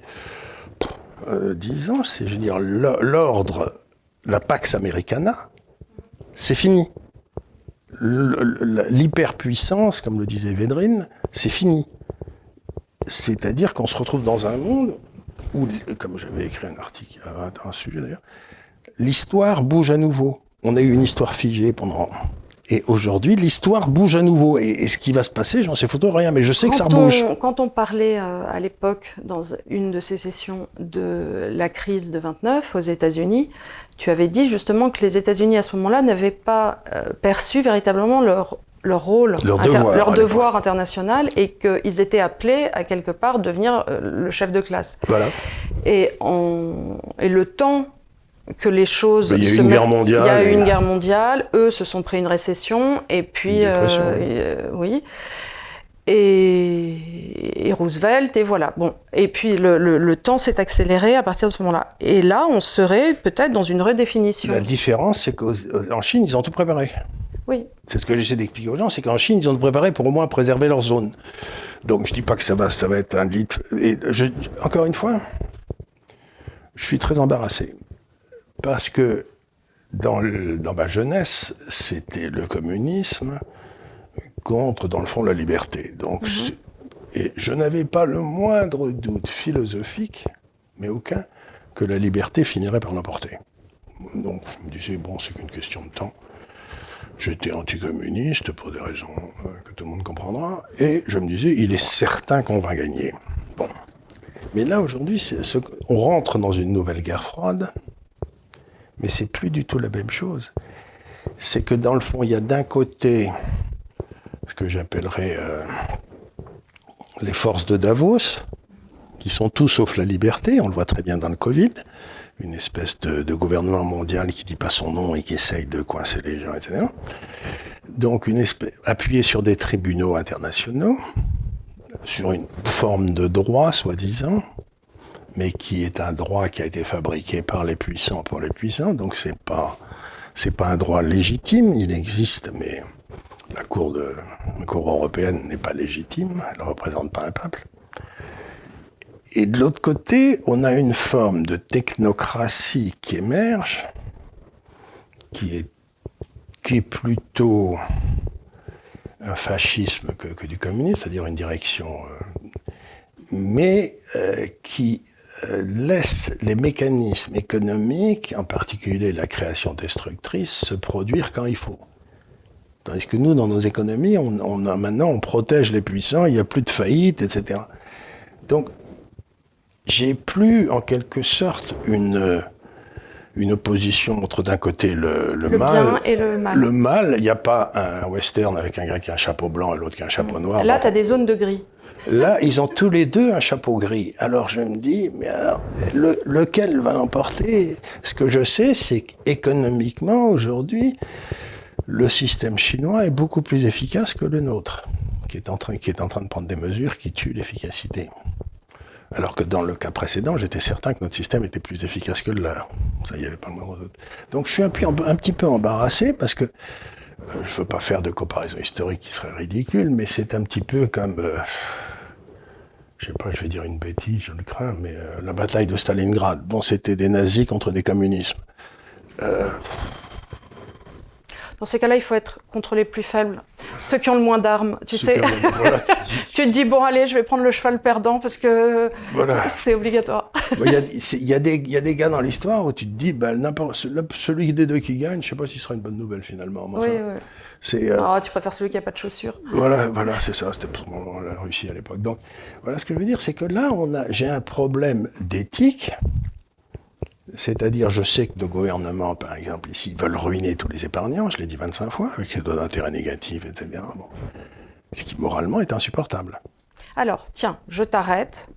S2: 10 ans, c'est, je veux dire, l'ordre, la Pax Americana, c'est fini. L'hyperpuissance, comme le disait Védrine, c'est fini. C'est-à-dire qu'on se retrouve dans un monde où, comme j'avais écrit un article, un sujet d'ailleurs, l'histoire bouge à nouveau. On a eu une histoire figée pendant... Et aujourd'hui, l'histoire bouge à nouveau. Et ce qui va se passer, j'en sais foutre rien, mais je sais que ça rebouge.
S1: Quand on parlait à l'époque, dans une de ces sessions, de la crise de 29 aux États-Unis, tu avais dit justement que les États-Unis, à ce moment-là, n'avaient pas perçu véritablement leur rôle, leur devoir international, et qu'ils étaient appelés à quelque part devenir le chef de classe.
S2: Voilà.
S1: Et le temps que les choses
S2: il y a eu une guerre mondiale.
S1: Il y a eu une guerre mondiale, eux se sont pris une récession, et puis oui. Et Roosevelt, et voilà. Bon, et puis le temps s'est accéléré à partir de ce moment-là. Et là, on serait peut-être dans une redéfinition.
S2: La différence, c'est qu'en Chine, ils ont tout préparé.
S1: Oui.
S2: C'est ce que j'essaie d'expliquer aux gens, c'est qu'en Chine, ils ont tout préparé pour au moins préserver leur zone. Donc je dis pas que ça va être un lit. Et encore une fois, je suis très embarrassé. Parce que dans ma jeunesse, c'était le communisme contre, dans le fond, la liberté. Donc, et je n'avais pas le moindre doute philosophique, mais aucun, que la liberté finirait par l'emporter. Donc, je me disais, bon, c'est qu'une question de temps. J'étais anticommuniste pour des raisons que tout le monde comprendra, et je me disais, il est certain qu'on va gagner. Bon. Mais là, aujourd'hui, on rentre dans une nouvelle guerre froide. Mais c'est plus du tout la même chose. C'est que dans le fond, il y a d'un côté ce que j'appellerais les forces de Davos, qui sont tout sauf la liberté, on le voit très bien dans le Covid, une espèce de gouvernement mondial qui dit pas son nom et qui essaye de coincer les gens, etc. Donc appuyé sur des tribunaux internationaux, sur une forme de droit, soi-disant, mais qui est un droit qui a été fabriqué par les puissants pour les puissants, donc c'est pas un droit légitime, il existe, mais la Cour européenne n'est pas légitime, elle ne représente pas un peuple. Et de l'autre côté, on a une forme de technocratie qui émerge, qui est plutôt un fascisme que du communisme, c'est-à-dire une direction, mais qui laisse les mécanismes économiques, en particulier la création destructrice, se produire quand il faut. Tandis que nous, dans nos économies, maintenant, on protège les puissants, il n'y a plus de faillite, etc. Donc, j'ai plus, en quelque sorte, une opposition entre d'un côté le mal,
S1: bien et le mal.
S2: Le mal, il n'y a pas un western avec un gars qui a un chapeau blanc et l'autre qui a un chapeau noir.
S1: Là, tu as des zones de gris.
S2: Là, ils ont tous les deux un chapeau gris. Alors je me dis, mais alors, lequel va l'emporter? Ce que je sais, c'est qu'économiquement, aujourd'hui, le système chinois est beaucoup plus efficace que le nôtre, qui est en train de prendre des mesures qui tuent l'efficacité. Alors que dans le cas précédent, j'étais certain que notre système était plus efficace que le leur. Ça, il n'y avait pas le moindre doute. Donc je suis un petit peu embarrassé parce que je ne veux pas faire de comparaison historique qui serait ridicule, mais c'est un petit peu comme... je sais pas, je vais dire une bêtise, je le crains, mais la bataille de Stalingrad. Bon, c'était des nazis contre des communismes.
S1: Dans ces cas-là, il faut être contre les plus faibles, ceux qui ont le moins d'armes, tu sais.
S2: Voilà,
S1: tu te dis, bon, allez, je vais prendre le cheval perdant parce que
S2: voilà.
S1: C'est obligatoire.
S2: Il y a des gars dans l'histoire où tu te dis, celui des deux qui gagne, je sais pas si ce sera une bonne nouvelle finalement. Enfin,
S1: oui. Tu préfères celui qui n'a pas de chaussures.
S2: Voilà, c'est ça, c'était pour la Russie à l'époque. Donc, voilà ce que je veux dire, c'est que là, j'ai un problème d'éthique. C'est-à-dire, je sais que nos gouvernements, par exemple, ici, veulent ruiner tous les épargnants, je l'ai dit 25 fois, avec les taux d'intérêt négatifs, etc. Bon. Ce qui, moralement, est insupportable.
S1: Alors, tiens, je t'arrête.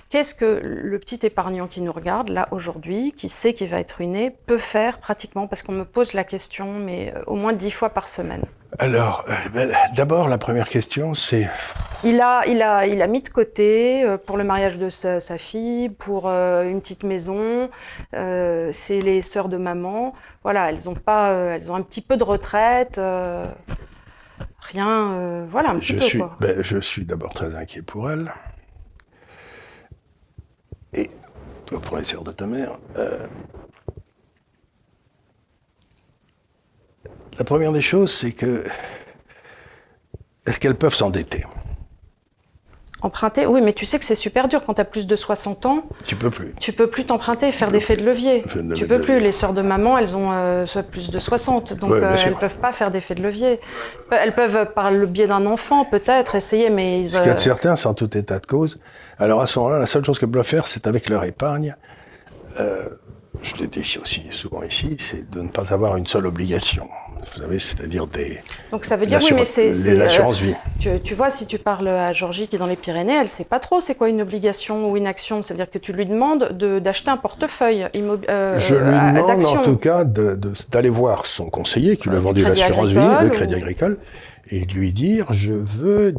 S1: Qu'est-ce que le petit épargnant qui nous regarde, là, aujourd'hui, qui sait qu'il va être ruiné, peut faire pratiquement? Parce qu'on me pose la question, mais au moins 10 fois par semaine.
S2: Alors, d'abord, la première question, c'est...
S1: Il a mis de côté pour le mariage de sa fille, pour une petite maison. C'est les sœurs de maman. Voilà, elles ont un petit peu de retraite. Rien, voilà, un petit peu, quoi.
S2: Je suis d'abord très inquiet pour elle. Et pour les sœurs de ta mère. La première des choses, c'est que... Est-ce qu'elles peuvent s'endetter?
S1: Emprunter? Oui, mais tu sais que c'est super dur quand tu as plus de 60 ans.
S2: Tu peux plus.
S1: Tu peux plus t'emprunter, faire des faits de levier. Tu peux plus. Les sœurs de maman, elles ont plus de 60, donc
S2: ouais,
S1: elles peuvent pas faire d'effet de levier. Elles peuvent, par le biais d'un enfant, peut-être essayer, mais
S2: Ce qu'il y a de certain, c'est en tout état de cause. Alors à ce moment-là, la seule chose qu'elles peuvent faire, c'est avec leur épargne. Je l'ai dit aussi souvent ici, c'est de ne pas avoir une seule obligation. Vous savez, c'est-à-dire des...
S1: Donc ça veut dire, oui, mais c'est
S2: l'assurance vie.
S1: Tu vois, si tu parles à Georgie qui est dans les Pyrénées, elle sait pas trop c'est quoi une obligation ou une action. C'est-à-dire que tu lui demandes d'acheter un portefeuille
S2: je lui demande en tout cas d'aller voir son conseiller qui lui a vendu l'assurance vie, le Crédit Agricole, et de lui dire, je veux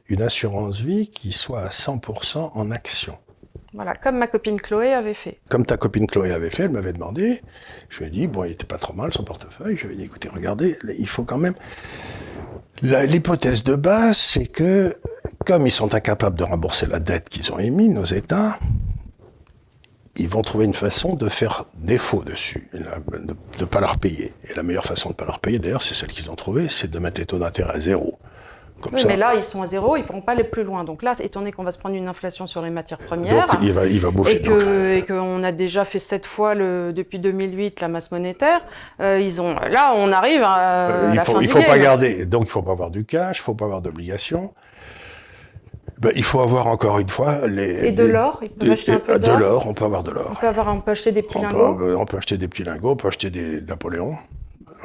S2: une assurance vie qui soit à 100% en action.
S1: Voilà, comme ma copine Chloé avait fait.
S2: Comme ta copine Chloé avait fait, elle m'avait demandé. Je lui ai dit, bon, il était pas trop mal son portefeuille. Je lui ai dit, écoutez, regardez, il faut quand même... L'hypothèse de base, c'est que, comme ils sont incapables de rembourser la dette qu'ils ont émise, nos États, ils vont trouver une façon de faire défaut dessus, de ne pas leur payer. Et la meilleure façon de ne pas leur payer, d'ailleurs, c'est celle qu'ils ont trouvée, c'est de mettre les taux d'intérêt à zéro.
S1: Oui, mais là, ils sont à zéro, ils ne pourront pas aller plus loin. Donc là, étant donné qu'on va se prendre une inflation sur les matières premières,
S2: donc il va bouger.
S1: Et qu'on a déjà fait 7 fois, depuis 2008, la masse monétaire, là, on arrive à la fin du game.
S2: Il ne faut pas garder, donc il ne faut pas avoir du cash, il ne faut pas avoir d'obligations. Il faut avoir encore une fois
S1: Et de l'or, ils peuvent acheter un peu d'or.
S2: De l'or, on peut avoir de l'or.
S1: On peut acheter des petits lingots.
S2: On peut acheter des petits lingots, on peut acheter des Napoléons.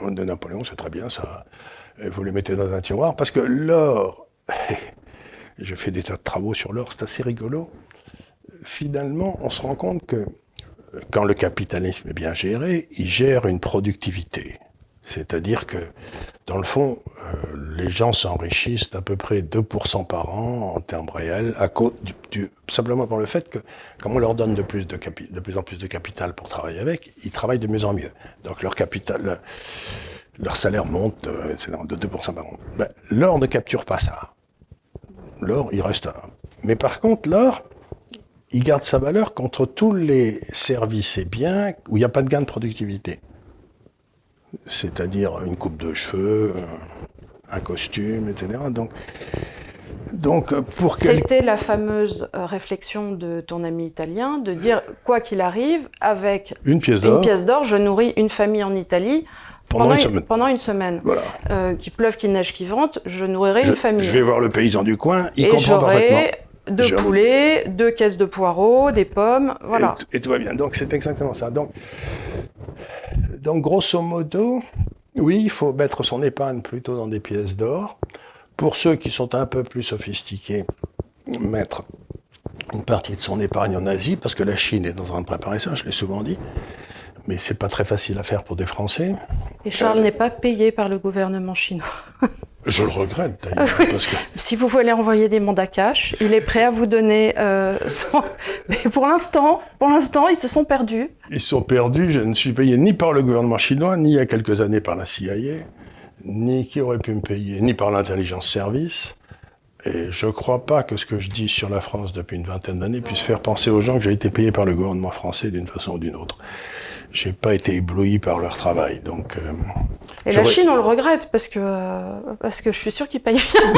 S2: De Napoléon, c'est très bien ça. Vous les mettez dans un tiroir, parce que l'or, j'ai fait des tas de travaux sur l'or, c'est assez rigolo. Finalement, on se rend compte que quand le capitalisme est bien géré, il gère une productivité. C'est-à-dire que, dans le fond, les gens s'enrichissent d'à peu près 2% par an en termes réels, à cause simplement par le fait que, comme on leur donne de plus en plus de capital pour travailler avec, ils travaillent de mieux en mieux. Donc leur salaire monte de 2% par an. L'or ne capture pas ça. L'or, il reste un. Mais par contre, l'or, il garde sa valeur contre tous les services et biens où il n'y a pas de gain de productivité. C'est-à-dire une coupe de cheveux, un costume, etc. Donc pour
S1: C'était la fameuse réflexion de ton ami italien, de dire, quoi qu'il arrive, avec
S2: une pièce d'or,
S1: je nourris une famille en Italie pendant une semaine.
S2: Voilà.
S1: Qu'il pleuve, qu'il neige, qu'il vente, je nourrirai une famille.
S2: Je vais voir le paysan du coin, il comprend
S1: parfaitement.
S2: Et
S1: j'aurai 2 poulets, 2 caisses de poireaux, des pommes, voilà.
S2: Et tout va bien. Donc c'est exactement ça. Donc grosso modo, oui, il faut mettre son épargne plutôt dans des pièces d'or. Pour ceux qui sont un peu plus sophistiqués, mettre une partie de son épargne en Asie, parce que la Chine est en train de préparer ça, je l'ai souvent dit. Mais c'est pas très facile à faire pour des Français.
S1: Et Charles n'est pas payé par le gouvernement chinois.
S2: Je le regrette d'ailleurs.
S1: Oui. Parce que... Si vous voulez envoyer des mandats cash, il est prêt à vous donner son... Mais pour l'instant, ils se sont perdus.
S2: Ils sont perdus. Je ne suis payé ni par le gouvernement chinois, ni il y a quelques années par la CIA, ni qui aurait pu me payer, ni par l'intelligence service. Et je ne crois pas que ce que je dis sur la France depuis une vingtaine d'années puisse faire penser aux gens que j'ai été payé par le gouvernement français d'une façon ou d'une autre. J'ai pas été ébloui par leur travail, donc...
S1: Et la Chine, on le regrette, parce que je suis sûr qu'ils payent bien.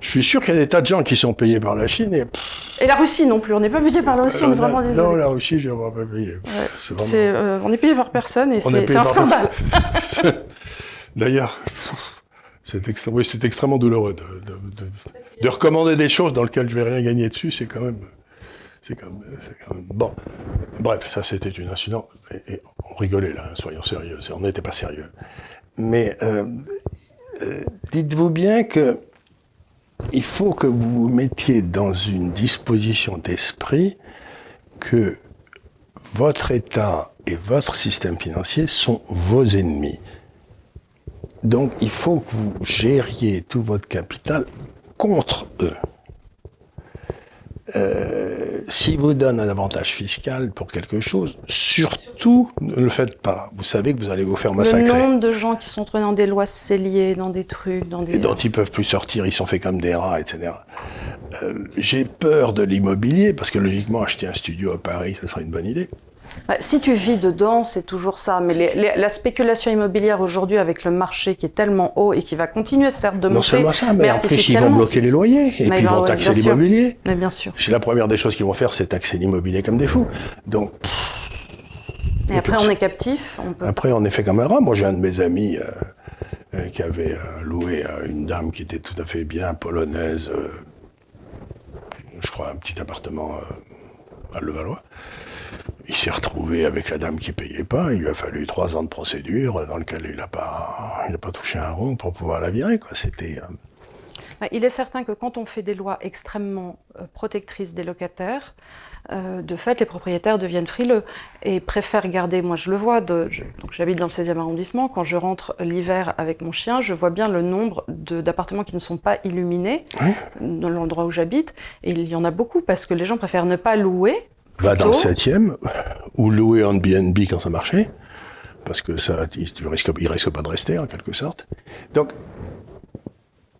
S2: Je suis sûr qu'il y a des tas de gens qui sont payés par la Chine
S1: et la Russie non plus, on n'est pas payé par la Russie, on est vraiment désolé.
S2: Non, la Russie, je ne vais pas payer.
S1: Ouais. On est payé par personne et c'est un scandale.
S2: D'ailleurs, c'est extrêmement douloureux de recommander des choses dans lesquelles je ne vais rien gagner dessus, c'est quand même... Bon, bref, ça c'était un incident, et on rigolait là, soyons sérieux, on n'était pas sérieux. Mais dites-vous bien que il faut que vous vous mettiez dans une disposition d'esprit que votre État et votre système financier sont vos ennemis. Donc, il faut que vous gériez tout votre capital contre eux. S'ils vous donnent un avantage fiscal pour quelque chose, surtout ne le faites pas. Vous savez que vous allez vous faire massacrer.
S1: Le nombre de gens qui sont entrés dans des lois scellées, dans des trucs, dans des...
S2: Et dont ils peuvent plus sortir, ils sont faits comme des rats, etc. J'ai peur de l'immobilier, parce que logiquement, acheter un studio à Paris, ça serait une bonne idée.
S1: Si tu vis dedans, c'est toujours ça. Mais la spéculation immobilière aujourd'hui, avec le marché qui est tellement haut et qui va continuer certes de monter,
S2: non seulement ça, mais en plus ils
S1: artificiellement...
S2: vont bloquer les loyers, et puis ils vont taxer l'immobilier.
S1: Mais bien sûr.
S2: C'est la première des choses qu'ils vont faire, c'est taxer l'immobilier comme des fous. Donc...
S1: Et après, on est captif.
S2: Après, on est fait comme un rat. Moi, j'ai un de mes amis qui avait loué une dame qui était tout à fait bien, polonaise, je crois, un petit appartement à Levallois. Il s'est retrouvé avec la dame qui payait pas. Il lui a fallu 3 ans de procédure dans lequel il n'a pas touché un rond pour pouvoir la virer, quoi. C'était...
S1: Il est certain que quand on fait des lois extrêmement protectrices des locataires, de fait, les propriétaires deviennent frileux et préfèrent garder. Moi, je le vois. Donc, j'habite dans le 16e arrondissement. Quand je rentre l'hiver avec mon chien, je vois bien le nombre d'appartements qui ne sont pas illuminés dans l'endroit où j'habite. Et il y en a beaucoup parce que les gens préfèrent ne pas louer.
S2: Va dans le 7e, ou louer en BNB quand ça marchait, parce que ça, il risque pas de rester, en quelque sorte. Donc,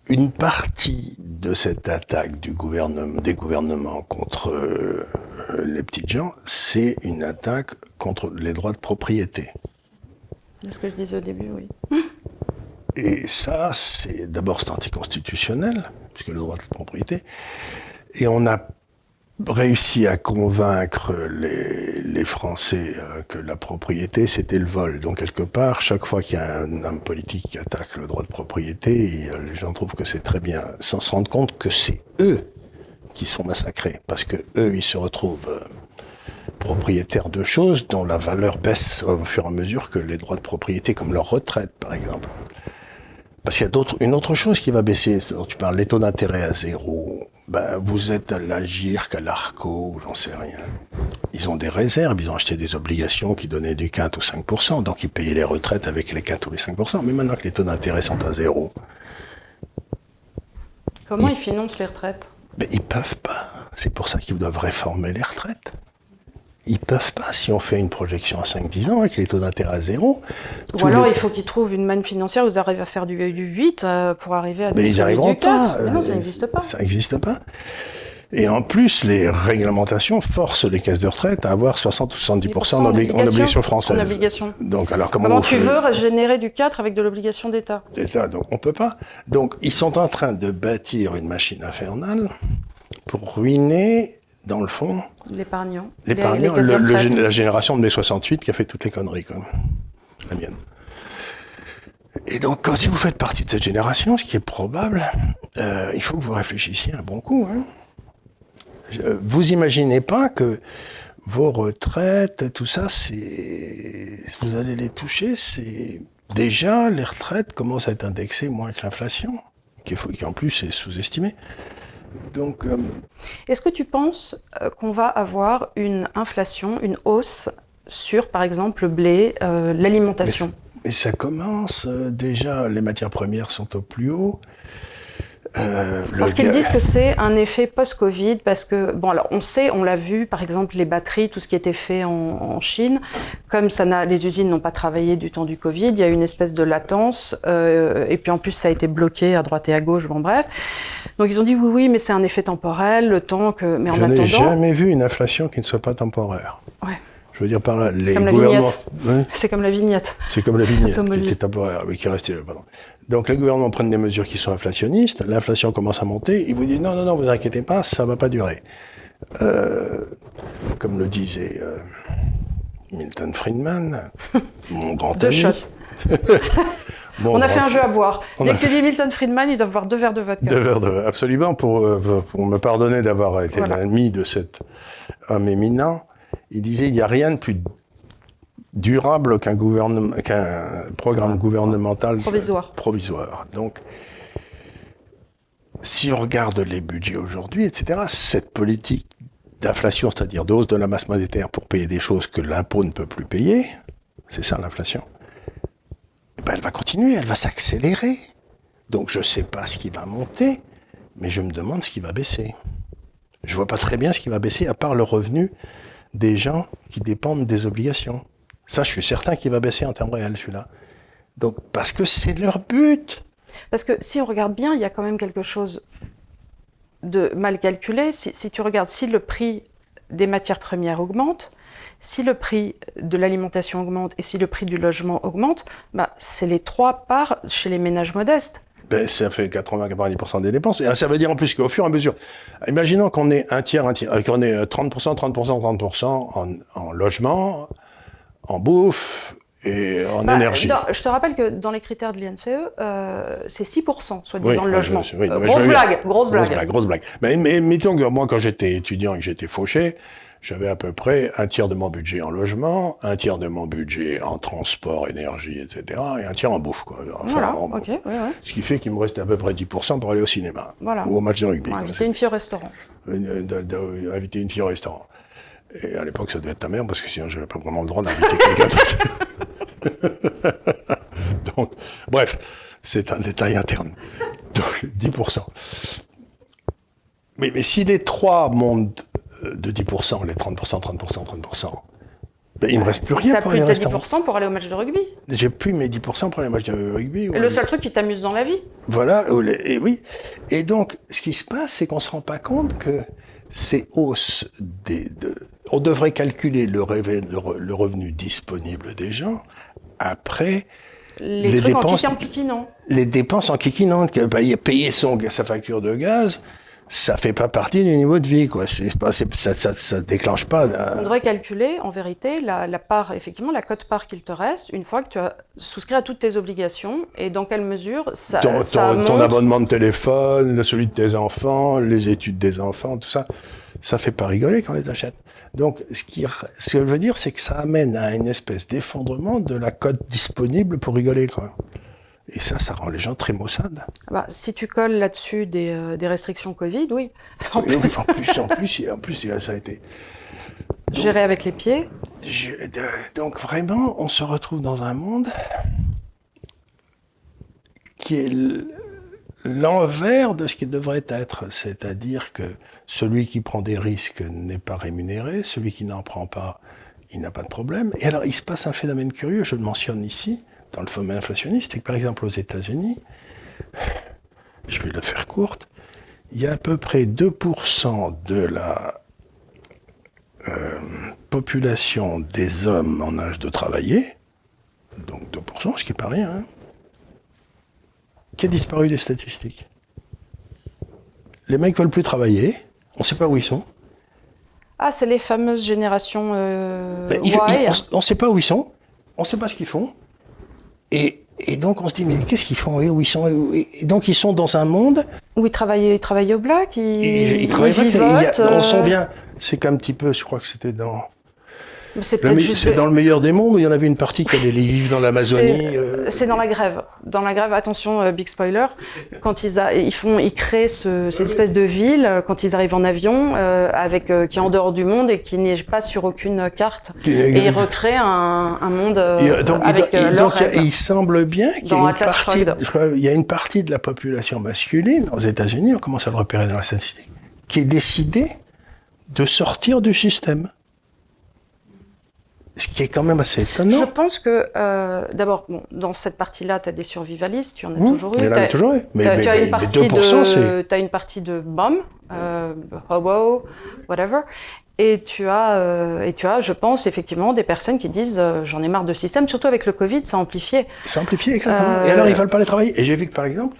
S2: une partie de cette attaque des gouvernements contre les petites gens, c'est une attaque contre les droits de propriété.
S1: C'est ce que je disais au début, oui.
S2: Et ça, d'abord, c'est anticonstitutionnel, puisque le droit de propriété, et on a réussi à convaincre les Français que la propriété, c'était le vol. Donc, quelque part, chaque fois qu'il y a un homme politique qui attaque le droit de propriété, les gens trouvent que c'est très bien, sans se rendre compte que c'est eux qui sont massacrés. Parce que eux, ils se retrouvent propriétaires de choses dont la valeur baisse au fur et à mesure que les droits de propriété, comme leur retraite, par exemple. Parce qu'il y a une autre chose qui va baisser, dont tu parles, les taux d'intérêt à 0. Ben, vous êtes à l'Agirc, à l'Arco, j'en sais rien. Ils ont des réserves, ils ont acheté des obligations qui donnaient du 4 ou 5%, donc ils payaient les retraites avec les 4 ou les 5%. Mais maintenant que les taux d'intérêt sont à 0...
S1: Comment ils financent les retraites?
S2: Ben, ils peuvent pas. C'est pour ça qu'ils doivent réformer les retraites. Ils peuvent pas, si on fait une projection à 5-10 ans avec les taux d'intérêt à 0.
S1: Ou alors il faut qu'ils trouvent une manne financière où ils arrivent à faire du 8 pour arriver à
S2: mais ils n'arriveront pas.
S1: Mais non, ça n'existe pas.
S2: Ça n'existe pas. Et en plus, les réglementations forcent les caisses de retraite à avoir 60 ou 70% en obligation française.
S1: En obligation.
S2: Donc, alors comment
S1: tu veux générer du 4 avec de l'obligation d'État?
S2: Donc on peut pas. Donc ils sont en train de bâtir une machine infernale pour ruiner, dans le fond,
S1: l'épargnant.
S2: La génération de mai 68 qui a fait toutes les conneries, comme la mienne. Et donc, si vous faites partie de cette génération, ce qui est probable, il faut que vous réfléchissiez un bon coup. Hein. Vous imaginez pas que vos retraites, tout ça, vous allez les toucher, déjà, les retraites commencent à être indexées moins que l'inflation, qui en plus est sous-estimée. Donc,
S1: est-ce que tu penses qu'on va avoir une inflation, une hausse sur, par exemple, le blé, l'alimentation?
S2: Mais ça commence, déjà, les matières premières sont au plus haut.
S1: Parce qu'ils disent que c'est un effet post-Covid, parce que, bon, alors on l'a vu, par exemple, les batteries, tout ce qui était fait en Chine, comme les usines n'ont pas travaillé du temps du Covid, il y a une espèce de latence, et puis en plus ça a été bloqué à droite et à gauche, bon bref. Donc ils ont dit oui, mais c'est un effet temporel, le temps que... Mais en attendant...
S2: Je n'ai jamais vu une inflation qui ne soit pas temporaire.
S1: Ouais.
S2: Je veux dire par là, les
S1: gouvernements... C'est comme la vignette.
S2: C'est comme la vignette, qui était temporaire, mais qui est restée... Pardon. Donc les gouvernements prennent des mesures qui sont inflationnistes, l'inflation commence à monter, ils vous disent non, vous inquiétez pas, ça va pas durer. Comme le disait Milton Friedman, mon grand ami.
S1: 2 shots. On a fait un jeu à boire. Dès que tu dis Milton Friedman, ils doivent boire 2 verres de vodka.
S2: 2 verres de vodka, absolument, pour me pardonner d'avoir été l'ami de cet homme éminent. Il disait, il n'y a rien de plus durable qu'un programme gouvernemental
S1: provisoire.
S2: Donc, si on regarde les budgets aujourd'hui, etc., cette politique d'inflation, c'est-à-dire de hausse de la masse monétaire pour payer des choses que l'impôt ne peut plus payer, c'est ça l'inflation, ben elle va continuer, elle va s'accélérer. Donc je ne sais pas ce qui va monter, mais je me demande ce qui va baisser. Je ne vois pas très bien ce qui va baisser, à part le revenu des gens qui dépendent des obligations. Ça, je suis certain qu'il va baisser en termes réels, celui-là. Donc, parce que c'est leur but.
S1: Parce que si on regarde bien, il y a quand même quelque chose de mal calculé. Si tu regardes, si le prix des matières premières augmente, si le prix de l'alimentation augmente et si le prix du logement augmente, bah, c'est les trois parts chez les ménages modestes.
S2: Ben, ça fait 80-90% des dépenses. Et ça veut dire en plus qu'au fur et à mesure, imaginons qu'on ait un tiers, qu'on ait 30% en logement, en bouffe et en énergie.
S1: Je te rappelle que dans les critères de l'INCE, c'est 6%, soi-disant, le logement.
S2: Oui,
S1: Grosse blague.
S2: Mais mettons que moi, quand j'étais étudiant et que j'étais fauché, j'avais à peu près un tiers de mon budget en logement, un tiers de mon budget en transport, énergie, etc., et un tiers en bouffe, quoi.
S1: Enfin, voilà, ok, ouais.
S2: Ce qui fait qu'il me restait à peu près 10% pour aller au cinéma.
S1: Voilà.
S2: Ou au match de rugby.
S1: Inviter une fille au restaurant.
S2: Inviter une fille au restaurant. Et à l'époque, ça devait être ta mère, parce que sinon, j'avais pas vraiment le droit d'inviter quelqu'un d'autre. Donc, bref, c'est un détail interne. Donc, 10%. Mais si les trois montent de 10%, les 30%, ben, il ne me reste plus rien pour aller au restaurant.
S1: T'as plus de 10% pour aller au match de rugby.
S2: J'ai plus mes 10% pour aller au match de rugby.
S1: Le seul truc qui t'amuse dans la vie.
S2: Voilà, et oui. Et donc, ce qui se passe, c'est qu'on ne se rend pas compte que ces hausses on devrait calculer le revenu disponible des gens après
S1: les trucs
S2: dépenses,
S1: en kikinant.
S2: Les dépenses en kikinant. Payer sa facture de gaz, ça fait pas partie du niveau de vie, quoi. Ça déclenche pas.
S1: On devrait calculer, en vérité, la part, effectivement, la cote-part qu'il te reste, une fois que tu as souscrit à toutes tes obligations, et dans quelle mesure ça monte.
S2: Ton abonnement de téléphone, celui de tes enfants, les études des enfants, tout ça, ça fait pas rigoler quand on les achète. Donc, ce que je veux dire, c'est que ça amène à une espèce d'effondrement de la cote disponible pour rigoler, quoi. Et ça rend les gens très maussades.
S1: Bah, si tu colles là-dessus des restrictions Covid, oui.
S2: En plus, ça a été
S1: géré avec les pieds.
S2: Donc vraiment, on se retrouve dans un monde qui est l'envers de ce qui devrait être. C'est-à-dire que celui qui prend des risques n'est pas rémunéré, celui qui n'en prend pas, il n'a pas de problème. Et alors, il se passe un phénomène curieux, je le mentionne ici, dans le phénomène inflationniste, c'est que par exemple aux États-Unis, je vais le faire courte, il y a à peu près 2% de la population des hommes en âge de travailler, donc 2%, ce qui n'est pas rien, hein, qui a disparu des statistiques. Les mecs ne veulent plus travailler, on ne sait pas où ils sont.
S1: Ah, c'est les fameuses générations Y.
S2: On ne sait pas où ils sont, on ne sait pas ce qu'ils font. Et donc on se dit, mais qu'est-ce qu'ils font? Où ils sont? Et donc ils sont dans un monde
S1: où ils travaillent au black, ils
S2: vivotent. On sent bien, c'est qu'un petit peu, je crois que c'était dans... C'est dans le meilleur des mondes où il y en avait une partie qui allait vivre dans l'Amazonie.
S1: C'est dans la grève. Dans la grève, attention, big spoiler, quand ils créent cette espèce de ville quand ils arrivent en avion, qui est en dehors du monde et qui n'est pas sur aucune carte. Et ils recréent un monde avec leurs rêves.
S2: Il semble bien qu'il y a une partie de la population masculine aux États-Unis, on commence à le repérer dans la statistique, qui est décidée de sortir du système. Ce qui est quand même assez étonnant.
S1: Je pense que, d'abord, dans cette partie-là, tu as des survivalistes, tu en as toujours eu.
S2: Il y en a toujours eu.
S1: Tu as une partie de bum, hobo, whatever. Et tu as, je pense, effectivement, des personnes qui disent j'en ai marre de système, surtout avec le Covid, ça a amplifié.
S2: Ça a amplifié, exactement. Et alors, ils ne veulent pas aller travailler. Et j'ai vu que, par exemple,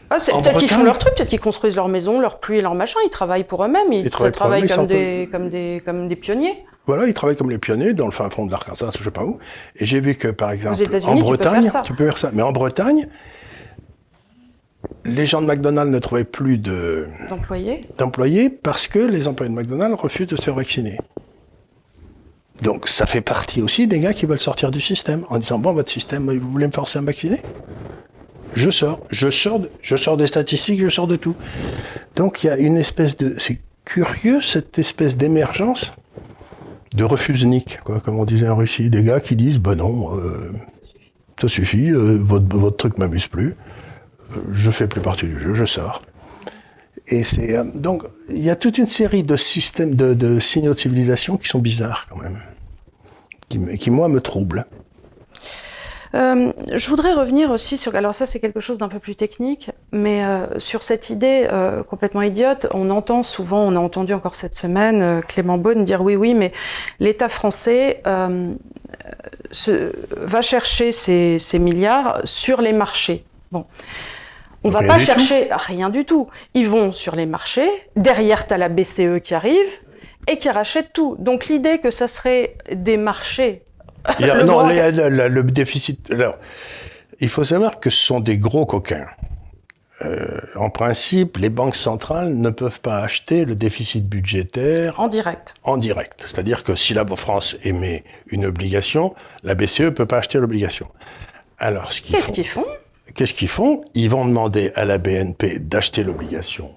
S1: peut-être qu'ils font leur truc, peut-être qu'ils construisent leur maison, leur pluie et leur machin, ils travaillent pour eux-mêmes, ils travaillent comme des pionniers.
S2: Voilà, ils travaillent comme les pionniers dans le fin fond de l'Arkansas, je sais pas où. Et j'ai vu que, par exemple,
S1: en
S2: Bretagne, tu peux faire ça. Mais en Bretagne, les gens de McDonald's ne trouvaient plus d'employés parce que les employés de McDonald's refusent de se faire vacciner. Donc ça fait partie aussi des gars qui veulent sortir du système en disant bon, votre système, vous voulez me forcer à me vacciner? Je sors des statistiques, je sors de tout. Donc il y a une espèce de... C'est curieux, cette espèce d'émergence de refusnik, quoi, comme on disait en Russie. Des gars qui disent, ben non, ça suffit, votre truc m'amuse plus, je fais plus partie du jeu, je sors. Et c'est... donc, il y a toute une série de systèmes, de signaux de civilisation qui sont bizarres, quand même. Qui moi, me troublent.
S1: Je voudrais revenir aussi sur, alors ça c'est quelque chose d'un peu plus technique, mais sur cette idée complètement idiote, on entend souvent, on a entendu encore cette semaine Clément Beaune dire oui, mais l'État français va chercher ces milliards sur les marchés. Bon. On va pas chercher rien du tout. Ils vont sur les marchés, derrière tu as la BCE qui arrive et qui rachète tout. Donc l'idée que ça serait des marchés...
S2: le déficit... Alors, il faut savoir que ce sont des gros coquins. En principe, les banques centrales ne peuvent pas acheter le déficit budgétaire...
S1: En direct.
S2: En direct. C'est-à-dire que si la France émet une obligation, la BCE ne peut pas acheter l'obligation. Alors,
S1: Qu'est-ce qu'ils font ?
S2: Ils vont demander à la BNP d'acheter l'obligation.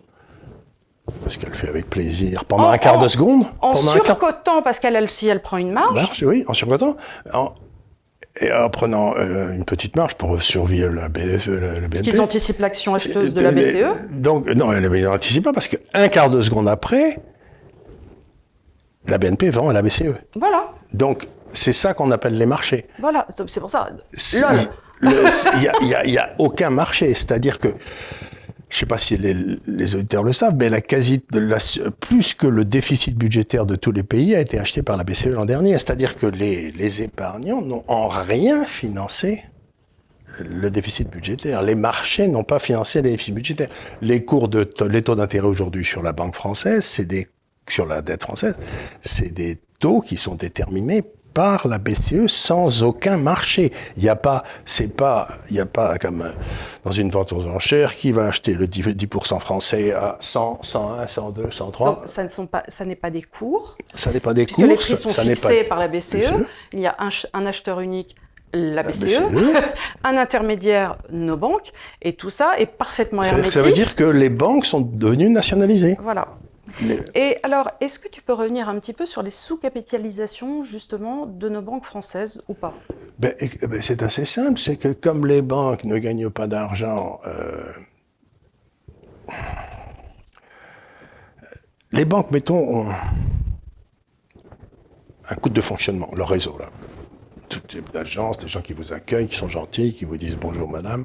S2: Parce qu'elle fait avec plaisir. Pendant un quart de seconde.
S1: En surcotant, parce qu'elle aussi, elle prend une marge.
S2: Oui, en surcotant. Et en prenant une petite marge pour survivre la BNP.
S1: Parce qu'ils anticipent l'action acheteuse de la BCE.
S2: Donc, non, ils n'anticipent pas, parce qu'un quart de seconde après, la BNP vend à la BCE.
S1: Voilà.
S2: Donc, c'est ça qu'on appelle les marchés.
S1: Voilà, c'est pour ça.
S2: Il n'y a aucun marché. C'est-à-dire que, je ne sais pas si les auditeurs le savent, mais plus que le déficit budgétaire de tous les pays a été acheté par la BCE l'an dernier. C'est-à-dire que les épargnants n'ont en rien financé le déficit budgétaire. Les marchés n'ont pas financé les déficits budgétaires. Les taux d'intérêt aujourd'hui sur la banque française, sur la dette française, c'est des taux qui sont déterminés par la BCE sans aucun marché. Il n'y a pas comme dans une vente aux enchères qui va acheter le 10% français à 100, 101, 102, 103.
S1: Donc ça n'est pas des cours.
S2: Ça n'est pas des
S1: puisque
S2: cours.
S1: Les prix sont fixés par la BCE. Il y a un acheteur unique, la BCE, un intermédiaire, nos banques, et tout ça est parfaitement hermétique.
S2: Ça veut dire que les banques sont devenues nationalisées.
S1: Voilà. Et alors, est-ce que tu peux revenir un petit peu sur les sous-capitalisations, justement, de nos banques françaises, ou pas ?
S2: C'est assez simple, c'est que comme les banques ne gagnent pas d'argent, les banques, mettons, ont un coût de fonctionnement, leur réseau, là. Toutes les agences, des gens qui vous accueillent, qui sont gentils, qui vous disent « Bonjour madame,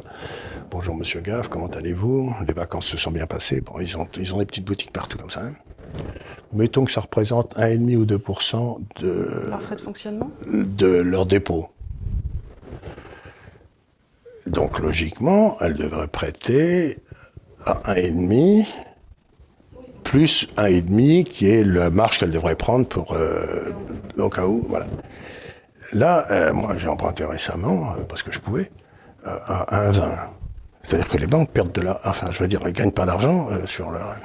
S2: bonjour monsieur Gaff, comment allez-vous ? Les vacances se sont bien passées. » Bon, ils ont des petites boutiques partout comme ça. Hein. Mettons que ça représente 1,5 ou 2% de...
S1: Leur frais de fonctionnement ?
S2: De leur dépôt. Donc logiquement, elles devraient prêter à 1,5 plus 1,5 qui est la marge qu'elles devraient prendre pour au cas où, voilà. Là, moi, j'ai emprunté récemment, parce que je pouvais, à 1,20. C'est-à-dire que les banques perdent elles gagnent pas d'argent sur leur...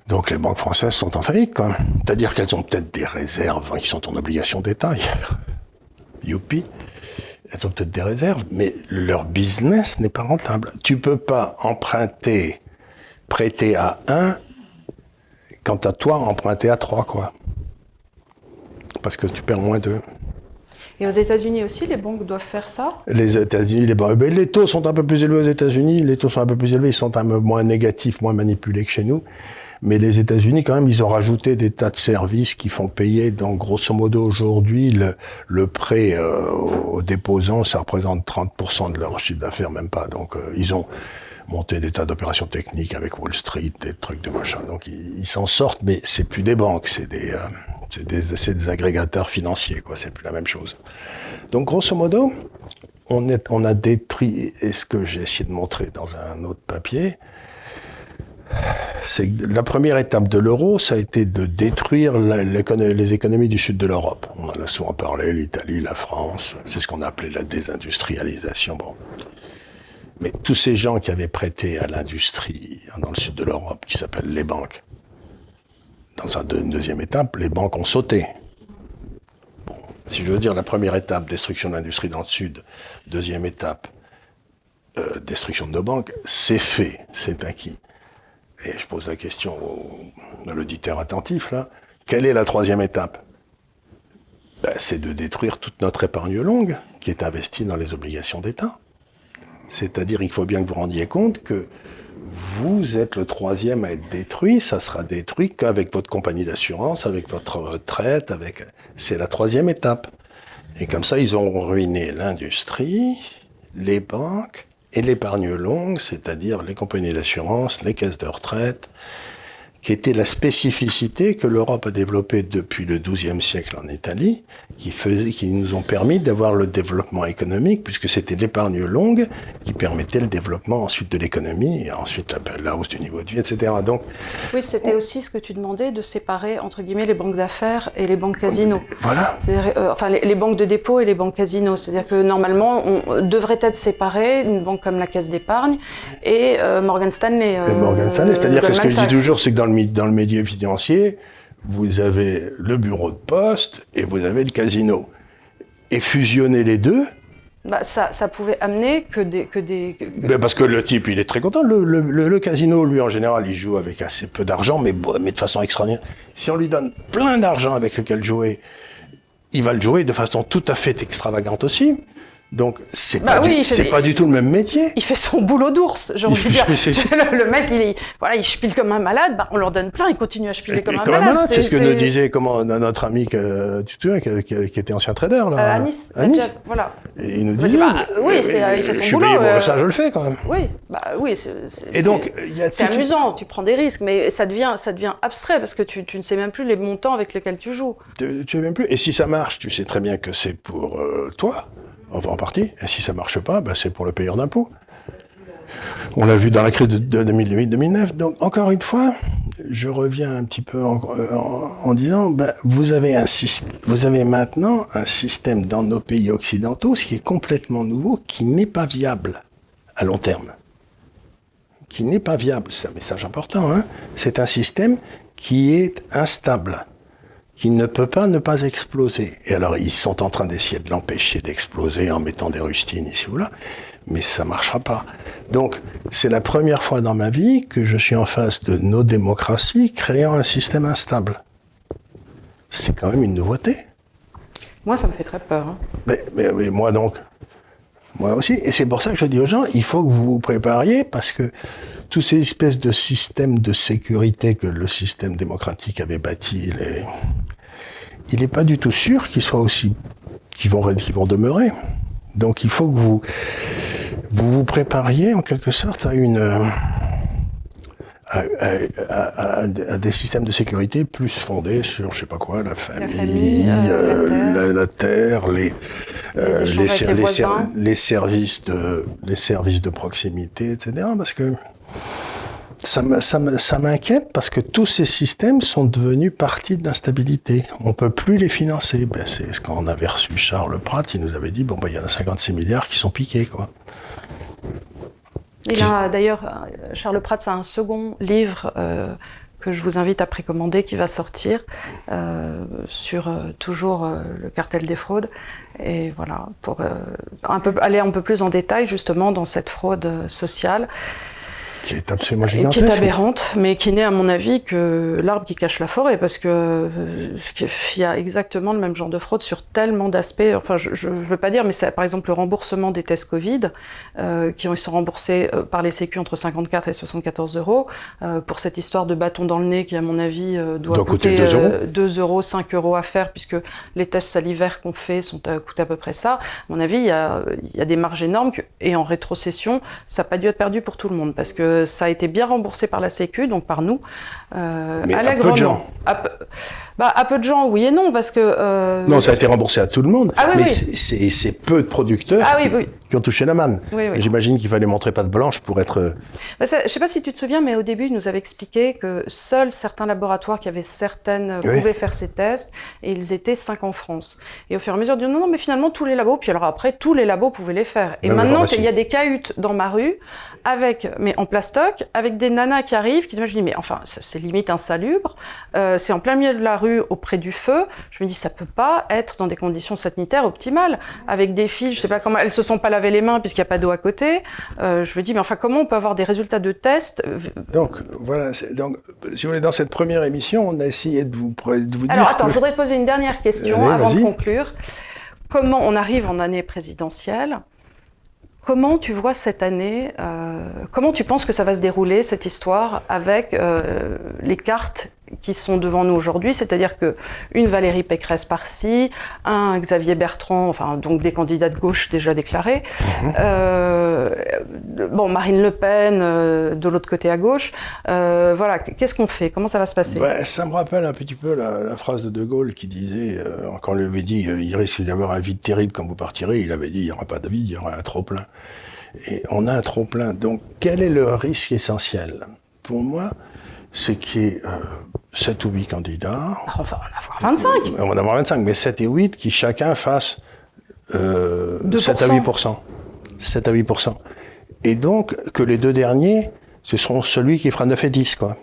S2: Donc les banques françaises sont en faillite, quoi. C'est-à-dire qu'elles ont peut-être des réserves qui sont en obligation d'État. Youpi. Elles ont peut-être des réserves, mais leur business n'est pas rentable. Tu peux pas prêter à 1 quand à toi emprunter à 3, quoi. Parce que tu perds moins d'eux.
S1: Et aux États-Unis aussi, les banques doivent faire ça ?
S2: Les États-Unis, les taux sont un peu plus élevés aux États-Unis. Les taux sont un peu plus élevés, ils sont un peu moins négatifs, moins manipulés que chez nous. Mais les États-Unis, quand même, ils ont rajouté des tas de services qui font payer. Donc, grosso modo, aujourd'hui, le prêt aux déposants, ça représente 30% de leur chiffre d'affaires, même pas. Donc, ils ont monté des tas d'opérations techniques avec Wall Street, des trucs de machin. Donc, ils s'en sortent, mais c'est plus des banques, c'est des agrégateurs financiers, quoi. C'est plus la même chose. Donc, grosso modo, on a détruit, et ce que j'ai essayé de montrer dans un autre papier, c'est que la première étape de l'euro, ça a été de détruire les économies du sud de l'Europe. On en a souvent parlé, l'Italie, la France, c'est ce qu'on a appelé la désindustrialisation. Bon. Mais tous ces gens qui avaient prêté à l'industrie dans le sud de l'Europe, qui s'appellent les banques, dans une deuxième étape, les banques ont sauté. Bon, si je veux dire, la première étape, destruction de l'industrie dans le sud, deuxième étape, destruction de nos banques, c'est fait, c'est acquis. Et je pose la question à l'auditeur attentif, là. Quelle est la troisième étape? C'est de détruire toute notre épargne longue qui est investie dans les obligations d'État. C'est-à-dire, il faut bien que vous rendiez compte que vous êtes le troisième à être détruit, ça sera détruit qu'avec votre compagnie d'assurance, avec votre retraite, c'est la troisième étape. Et comme ça, ils ont ruiné l'industrie, les banques et l'épargne longue, c'est-à-dire les compagnies d'assurance, les caisses de retraite, qui était la spécificité que l'Europe a développée depuis le XIIe siècle en Italie, qui nous ont permis d'avoir le développement économique, puisque c'était l'épargne longue qui permettait le développement ensuite de l'économie, et ensuite la hausse du niveau de vie, etc. Donc,
S1: oui, c'était aussi ce que tu demandais, de séparer, entre guillemets, les banques d'affaires et les banques casinos.
S2: Voilà.
S1: Enfin, les banques de dépôt et les banques casinos. C'est-à-dire que normalement, on devrait être séparés, une banque comme la Caisse d'épargne et Morgan Stanley.
S2: Morgan Stanley, c'est-à-dire que ce que je dis
S1: Sachs.
S2: toujours, c'est que dans le milieu financier, vous avez le bureau de poste et vous avez le casino. Et fusionner les deux...
S1: Ça pouvait amener que des...
S2: Parce que le type, il est très content. Le casino, lui, en général, il joue avec assez peu d'argent, mais de façon extraordinaire. Si on lui donne plein d'argent avec lequel jouer, il va le jouer de façon tout à fait extravagante aussi. Donc, c'est pas du tout le même métier.
S1: Il fait son boulot d'ours, j'ai envie de dire. Le mec, il spile comme un malade, on leur donne plein, il continue à spiler comme un malade.
S2: C'est ce que nous disait notre ami, tu te souviens, qui était ancien trader, là.
S1: Anis. Voilà.
S2: Et il nous disait...
S1: il fait son boulot.
S2: Ça, je le fais, quand même.
S1: Oui,
S2: et donc,
S1: c'est amusant, tu prends des risques, mais ça devient abstrait, parce que tu ne sais même plus les montants avec lesquels tu joues.
S2: Tu sais même plus. Et si ça marche, tu sais très bien que c'est pour toi. En partie, et si ça marche pas, c'est pour le payeur d'impôts. On l'a vu dans la crise de 2008-2009. Donc, encore une fois, je reviens un petit peu en disant, vous avez maintenant un système dans nos pays occidentaux, ce qui est complètement nouveau, qui n'est pas viable à long terme. Qui n'est pas viable, c'est un message important, hein. C'est un système qui est instable, qui ne peut pas ne pas exploser. Et alors, ils sont en train d'essayer de l'empêcher d'exploser en mettant des rustines ici ou là, mais ça marchera pas. Donc, c'est la première fois dans ma vie que je suis en face de nos démocraties créant un système instable. C'est quand même une nouveauté.
S1: Moi, ça me fait très peur. Hein.
S2: Mais moi donc, moi aussi. Et c'est pour ça que je dis aux gens, il faut que vous vous prépariez, parce que tous ces espèces de systèmes de sécurité que le système démocratique avait bâti, il n'est pas du tout sûr qu'ils soient aussi, qu'ils vont demeurer. Donc il faut que vous vous prépariez en quelque sorte à des systèmes de sécurité plus fondés sur, je sais pas quoi, la famille, la terre, les services de proximité, etc. Parce que ça m'inquiète, parce que tous ces systèmes sont devenus partie de l'instabilité. On peut plus les financer. C'est ce qu'on avait reçu Charles Pratt, il nous avait dit, il y en a 56 milliards qui sont piqués, quoi.
S1: Il a d'ailleurs, Charles Pratt, c'est un second livre que je vous invite à précommander, qui va sortir sur toujours le cartel des fraudes. Et voilà, pour aller un peu plus en détail justement dans cette fraude sociale.
S2: Qui est absolument gigantesque.
S1: Qui est aberrante, mais qui n'est à mon avis que l'arbre qui cache la forêt, parce que il y a exactement le même genre de fraude sur tellement d'aspects. Enfin, je veux pas dire, mais c'est par exemple le remboursement des tests Covid, qui sont remboursés par les Sécu entre 54 et 74 euros, pour cette histoire de bâton dans le nez qui, à mon avis, doit coûter 2 euros, 5 euros à faire, puisque les tests salivaires qu'on fait coûtent à peu près ça. À mon avis, il y a des marges énormes, et en rétrocession, ça n'a pas dû être perdu pour tout le monde, parce que ça a été bien remboursé par la Sécu, donc par nous.
S2: Mais à peu de gens.
S1: À peu de gens, oui et non, parce que...
S2: Non, ça a été remboursé à tout le monde, mais
S1: oui.
S2: c'est peu de producteurs qui ont touché la manne.
S1: Oui.
S2: J'imagine qu'il fallait montrer patte blanche pour être...
S1: je ne sais pas si tu te souviens, mais au début, ils nous avaient expliqué que seuls certains laboratoires qui avaient pouvaient faire ces tests, et ils étaient 5 en France. Et au fur et à mesure, ils disaient non, mais finalement, tous les labos, puis alors après, tous les labos pouvaient les faire. Et maintenant, il y a des cahutes dans ma rue, mais en plastoc, avec des nanas qui arrivent, qui disent, mais enfin, c'est limite insalubre, c'est en plein milieu de la rue, rue auprès du feu, je me dis ça peut pas être dans des conditions sanitaires optimales, avec des filles, je sais pas comment, elles se sont pas lavé les mains puisqu'il n'y a pas d'eau à côté. Je me dis mais enfin comment on peut avoir des résultats de tests?
S2: Donc voilà, donc si vous voulez, dans cette première émission, on a essayé de vous dire.
S1: Alors attends, je voudrais te poser une dernière question
S2: Allez,
S1: avant de
S2: vas-y.
S1: conclure. Comment on arrive en année présidentielle? Comment tu vois cette année, comment tu penses que ça va se dérouler, cette histoire, avec les cartes qui sont devant nous aujourd'hui, c'est-à-dire qu'une Valérie Pécresse par-ci, un Xavier Bertrand, enfin donc des candidats de gauche déjà déclarés, bon, Marine Le Pen de l'autre côté à gauche, voilà, qu'est-ce qu'on fait? Comment ça va se passer?
S2: Ouais, ça me rappelle un petit peu la phrase de De Gaulle qui disait, quand on lui avait dit il risque d'y avoir un vide terrible quand vous partirez, il avait dit il n'y aura pas de vide, il y aura un trop-plein. Et on a un trop-plein. Donc quel est le risque essentiel? Pour moi, c'est qu'il y ait 7 ou 8 candidats.
S1: On va en avoir 25.
S2: On va en avoir 25, mais 7 et 8 qui chacun fassent 7 à 8%. 7 à 8%. Et donc que les deux derniers, ce seront celui qui fera 9 et 10, quoi.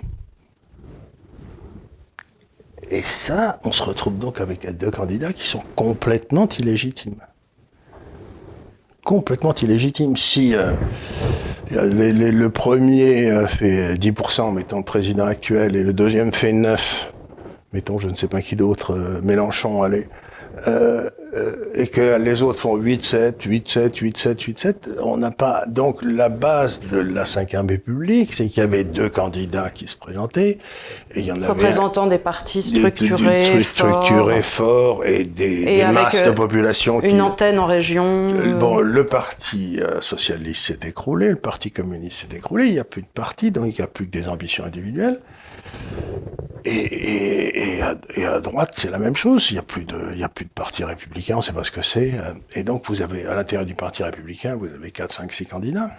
S2: Et ça, on se retrouve donc avec deux candidats qui sont complètement illégitimes. Complètement illégitimes. Si le premier fait 10%, mettons le président actuel, et le deuxième fait 9%, mettons je ne sais pas qui d'autre, Mélenchon, allez, et que les autres font 8-7, 8-7, 8-7, 8-7, on n'a pas... Donc la base de la Ve République, c'est qu'il y avait deux candidats qui se présentaient, et il y en avait...
S1: Représentant des partis structurés,
S2: forts, et des masses de population
S1: une antenne en région.
S2: Bon, le parti socialiste s'est écroulé, le parti communiste s'est écroulé, il n'y a plus de parti, donc il n'y a plus que des ambitions individuelles. Et à droite, c'est la même chose. Il y a plus de parti républicain, on ne sait pas ce que c'est. Et donc, vous avez, à l'intérieur du parti républicain, vous avez 4, 5, 6 candidats.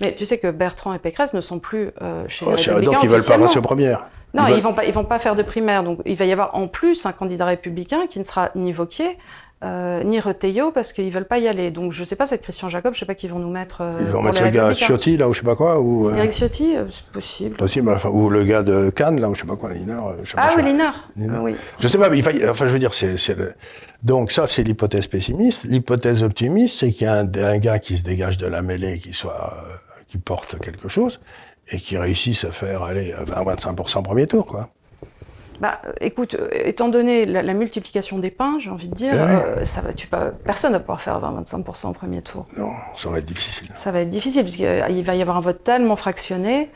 S1: Mais tu sais que Bertrand et Pécresse ne sont plus chez les Républicains.
S2: Donc, ils ne veulent pas passer aux premières.
S1: Non, ils vont pas faire de primaire. Donc, il va y avoir en plus un candidat républicain qui ne sera ni Wauquiez, ni Retailleau, parce qu'ils veulent pas y aller. Donc, je sais pas, c'est Christian Jacob, je sais pas qui vont nous mettre.
S2: Ils vont mettre le gars Ciotti, là, ou je sais pas quoi. Ou,
S1: Eric Ciotti, c'est possible.
S2: Possible, enfin, ou le gars de Cannes, là, ou je sais pas quoi, Linard.
S1: Oui, Linard. Oui.
S2: Je sais pas, mais enfin, je veux dire, donc ça, c'est l'hypothèse pessimiste. L'hypothèse optimiste, c'est qu'il y a un gars qui se dégage de la mêlée, qui porte quelque chose, et qui réussisse à faire, aller, 20-25% premier tour, quoi.
S1: Bah, écoute, étant donné la multiplication des pains, j'ai envie de dire, personne ne va pouvoir faire 20-25% au premier tour.
S2: Non, ça va être difficile.
S1: Ça va être difficile, puisqu'il va y avoir un vote tellement fractionné.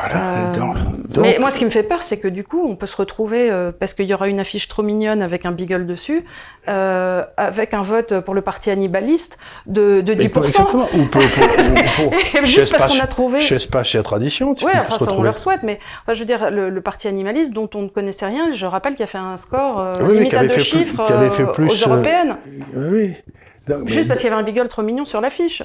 S2: Voilà, donc...
S1: Mais moi, ce qui me fait peur, c'est que du coup, on peut se retrouver, parce qu'il y aura une affiche trop mignonne avec un beagle dessus, avec un vote pour le parti annibaliste de 10%.
S2: Exactement.
S1: Juste parce qu'on a trouvé...
S2: Chez Spa, chez Tradition,
S1: oui, enfin, ça, on leur souhaite, mais enfin, je veux dire, le parti animaliste dont on ne connaissait rien, je rappelle qu'il a fait un score limitable de chiffres aux européennes.
S2: Oui. Donc,
S1: juste parce qu'il y avait un beagle trop mignon sur l'affiche.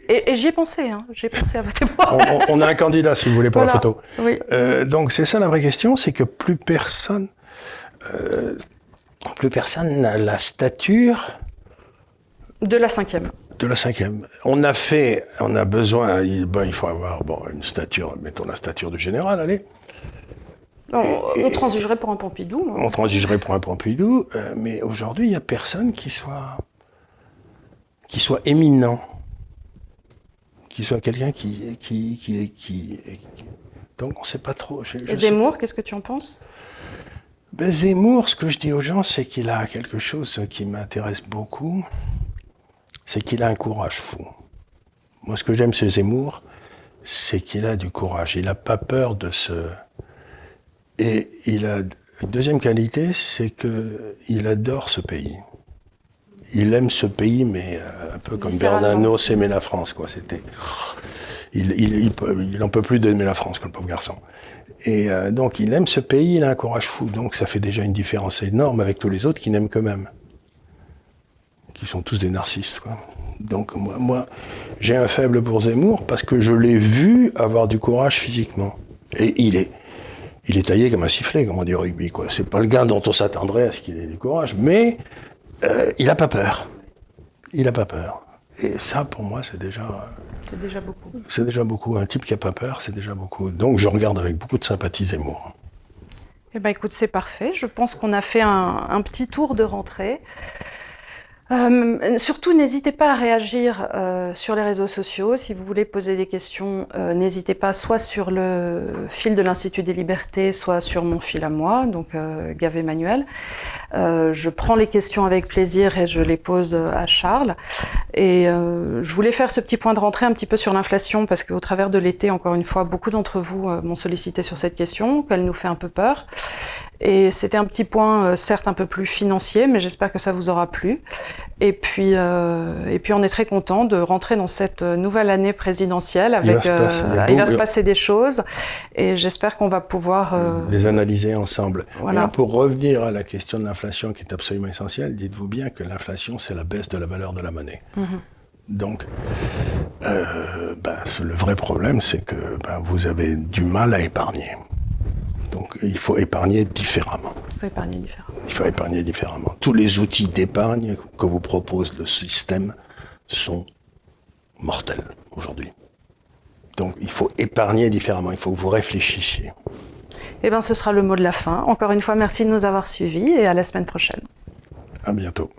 S1: Et j'y ai pensé, hein. J'ai pensé à voter pour.
S2: On a un candidat, si vous voulez, pour la photo.
S1: Oui.
S2: Donc c'est ça la vraie question, c'est que plus personne n'a la stature
S1: de la 5e.
S2: De la 5e. On a besoin, il faut avoir une stature, mettons la stature du général, allez.
S1: On transigerait pour un Pompidou.
S2: On transigerait pour un Pompidou, mais aujourd'hui, il n'y a personne qui soit éminent. Qui soit quelqu'un qui... Donc, on ne sait pas trop.
S1: Zemmour, qu'est-ce que tu en penses?
S2: Zemmour, ce que je dis aux gens, c'est qu'il a quelque chose qui m'intéresse beaucoup, c'est qu'il a un courage fou. Moi, ce que j'aime chez Zemmour, c'est qu'il a du courage. Il n'a pas peur de se... Et il a une deuxième qualité, c'est qu'il adore ce pays. Il aime ce pays, mais un peu comme Bernanos aimait la France, quoi. Il en peut plus d'aimer la France, le pauvre garçon. Et donc, il aime ce pays, il a un courage fou. Donc, ça fait déjà une différence énorme avec tous les autres qui n'aiment qu'eux-mêmes. Qui sont tous des narcisses, quoi. Donc, moi, j'ai un faible pour Zemmour parce que je l'ai vu avoir du courage physiquement. Et il est taillé comme un sifflet, comme on dit au rugby, quoi. C'est pas le gars dont on s'attendrait à ce qu'il ait du courage, mais... il n'a pas peur. Il n'a pas peur. Et ça, pour moi, c'est déjà...
S1: C'est déjà beaucoup.
S2: C'est déjà beaucoup. Un type qui n'a pas peur, c'est déjà beaucoup. Donc, je regarde avec beaucoup de sympathie Zemmour.
S1: Eh ben, écoute, c'est parfait. Je pense qu'on a fait un petit tour de rentrée. Surtout, n'hésitez pas à réagir sur les réseaux sociaux. Si vous voulez poser des questions, n'hésitez pas soit sur le fil de l'Institut des Libertés, soit sur mon fil à moi, donc Gave Emmanuel. Je prends les questions avec plaisir et je les pose à Charles. Et je voulais faire ce petit point de rentrée un petit peu sur l'inflation parce qu'au travers de l'été, encore une fois, beaucoup d'entre vous m'ont sollicité sur cette question, qu'elle nous fait un peu peur. Et c'était un petit point, certes un peu plus financier, mais j'espère que ça vous aura plu. Et puis on est très content de rentrer dans cette nouvelle année présidentielle avec. Il va se passer des choses, et j'espère qu'on va pouvoir
S2: les analyser ensemble.
S1: Voilà.
S2: Mais pour revenir à la question de l'inflation, qui est absolument essentielle, dites-vous bien que l'inflation, c'est la baisse de la valeur de la monnaie. Donc, le vrai problème, c'est que vous avez du mal à épargner. Donc, il faut épargner différemment. Il faut épargner différemment. Tous les outils d'épargne que vous propose le système sont mortels aujourd'hui. Donc, il faut épargner différemment. Il faut que vous réfléchissiez.
S1: Eh bien, ce sera le mot de la fin. Encore une fois, merci de nous avoir suivis et à la semaine prochaine.
S2: À bientôt.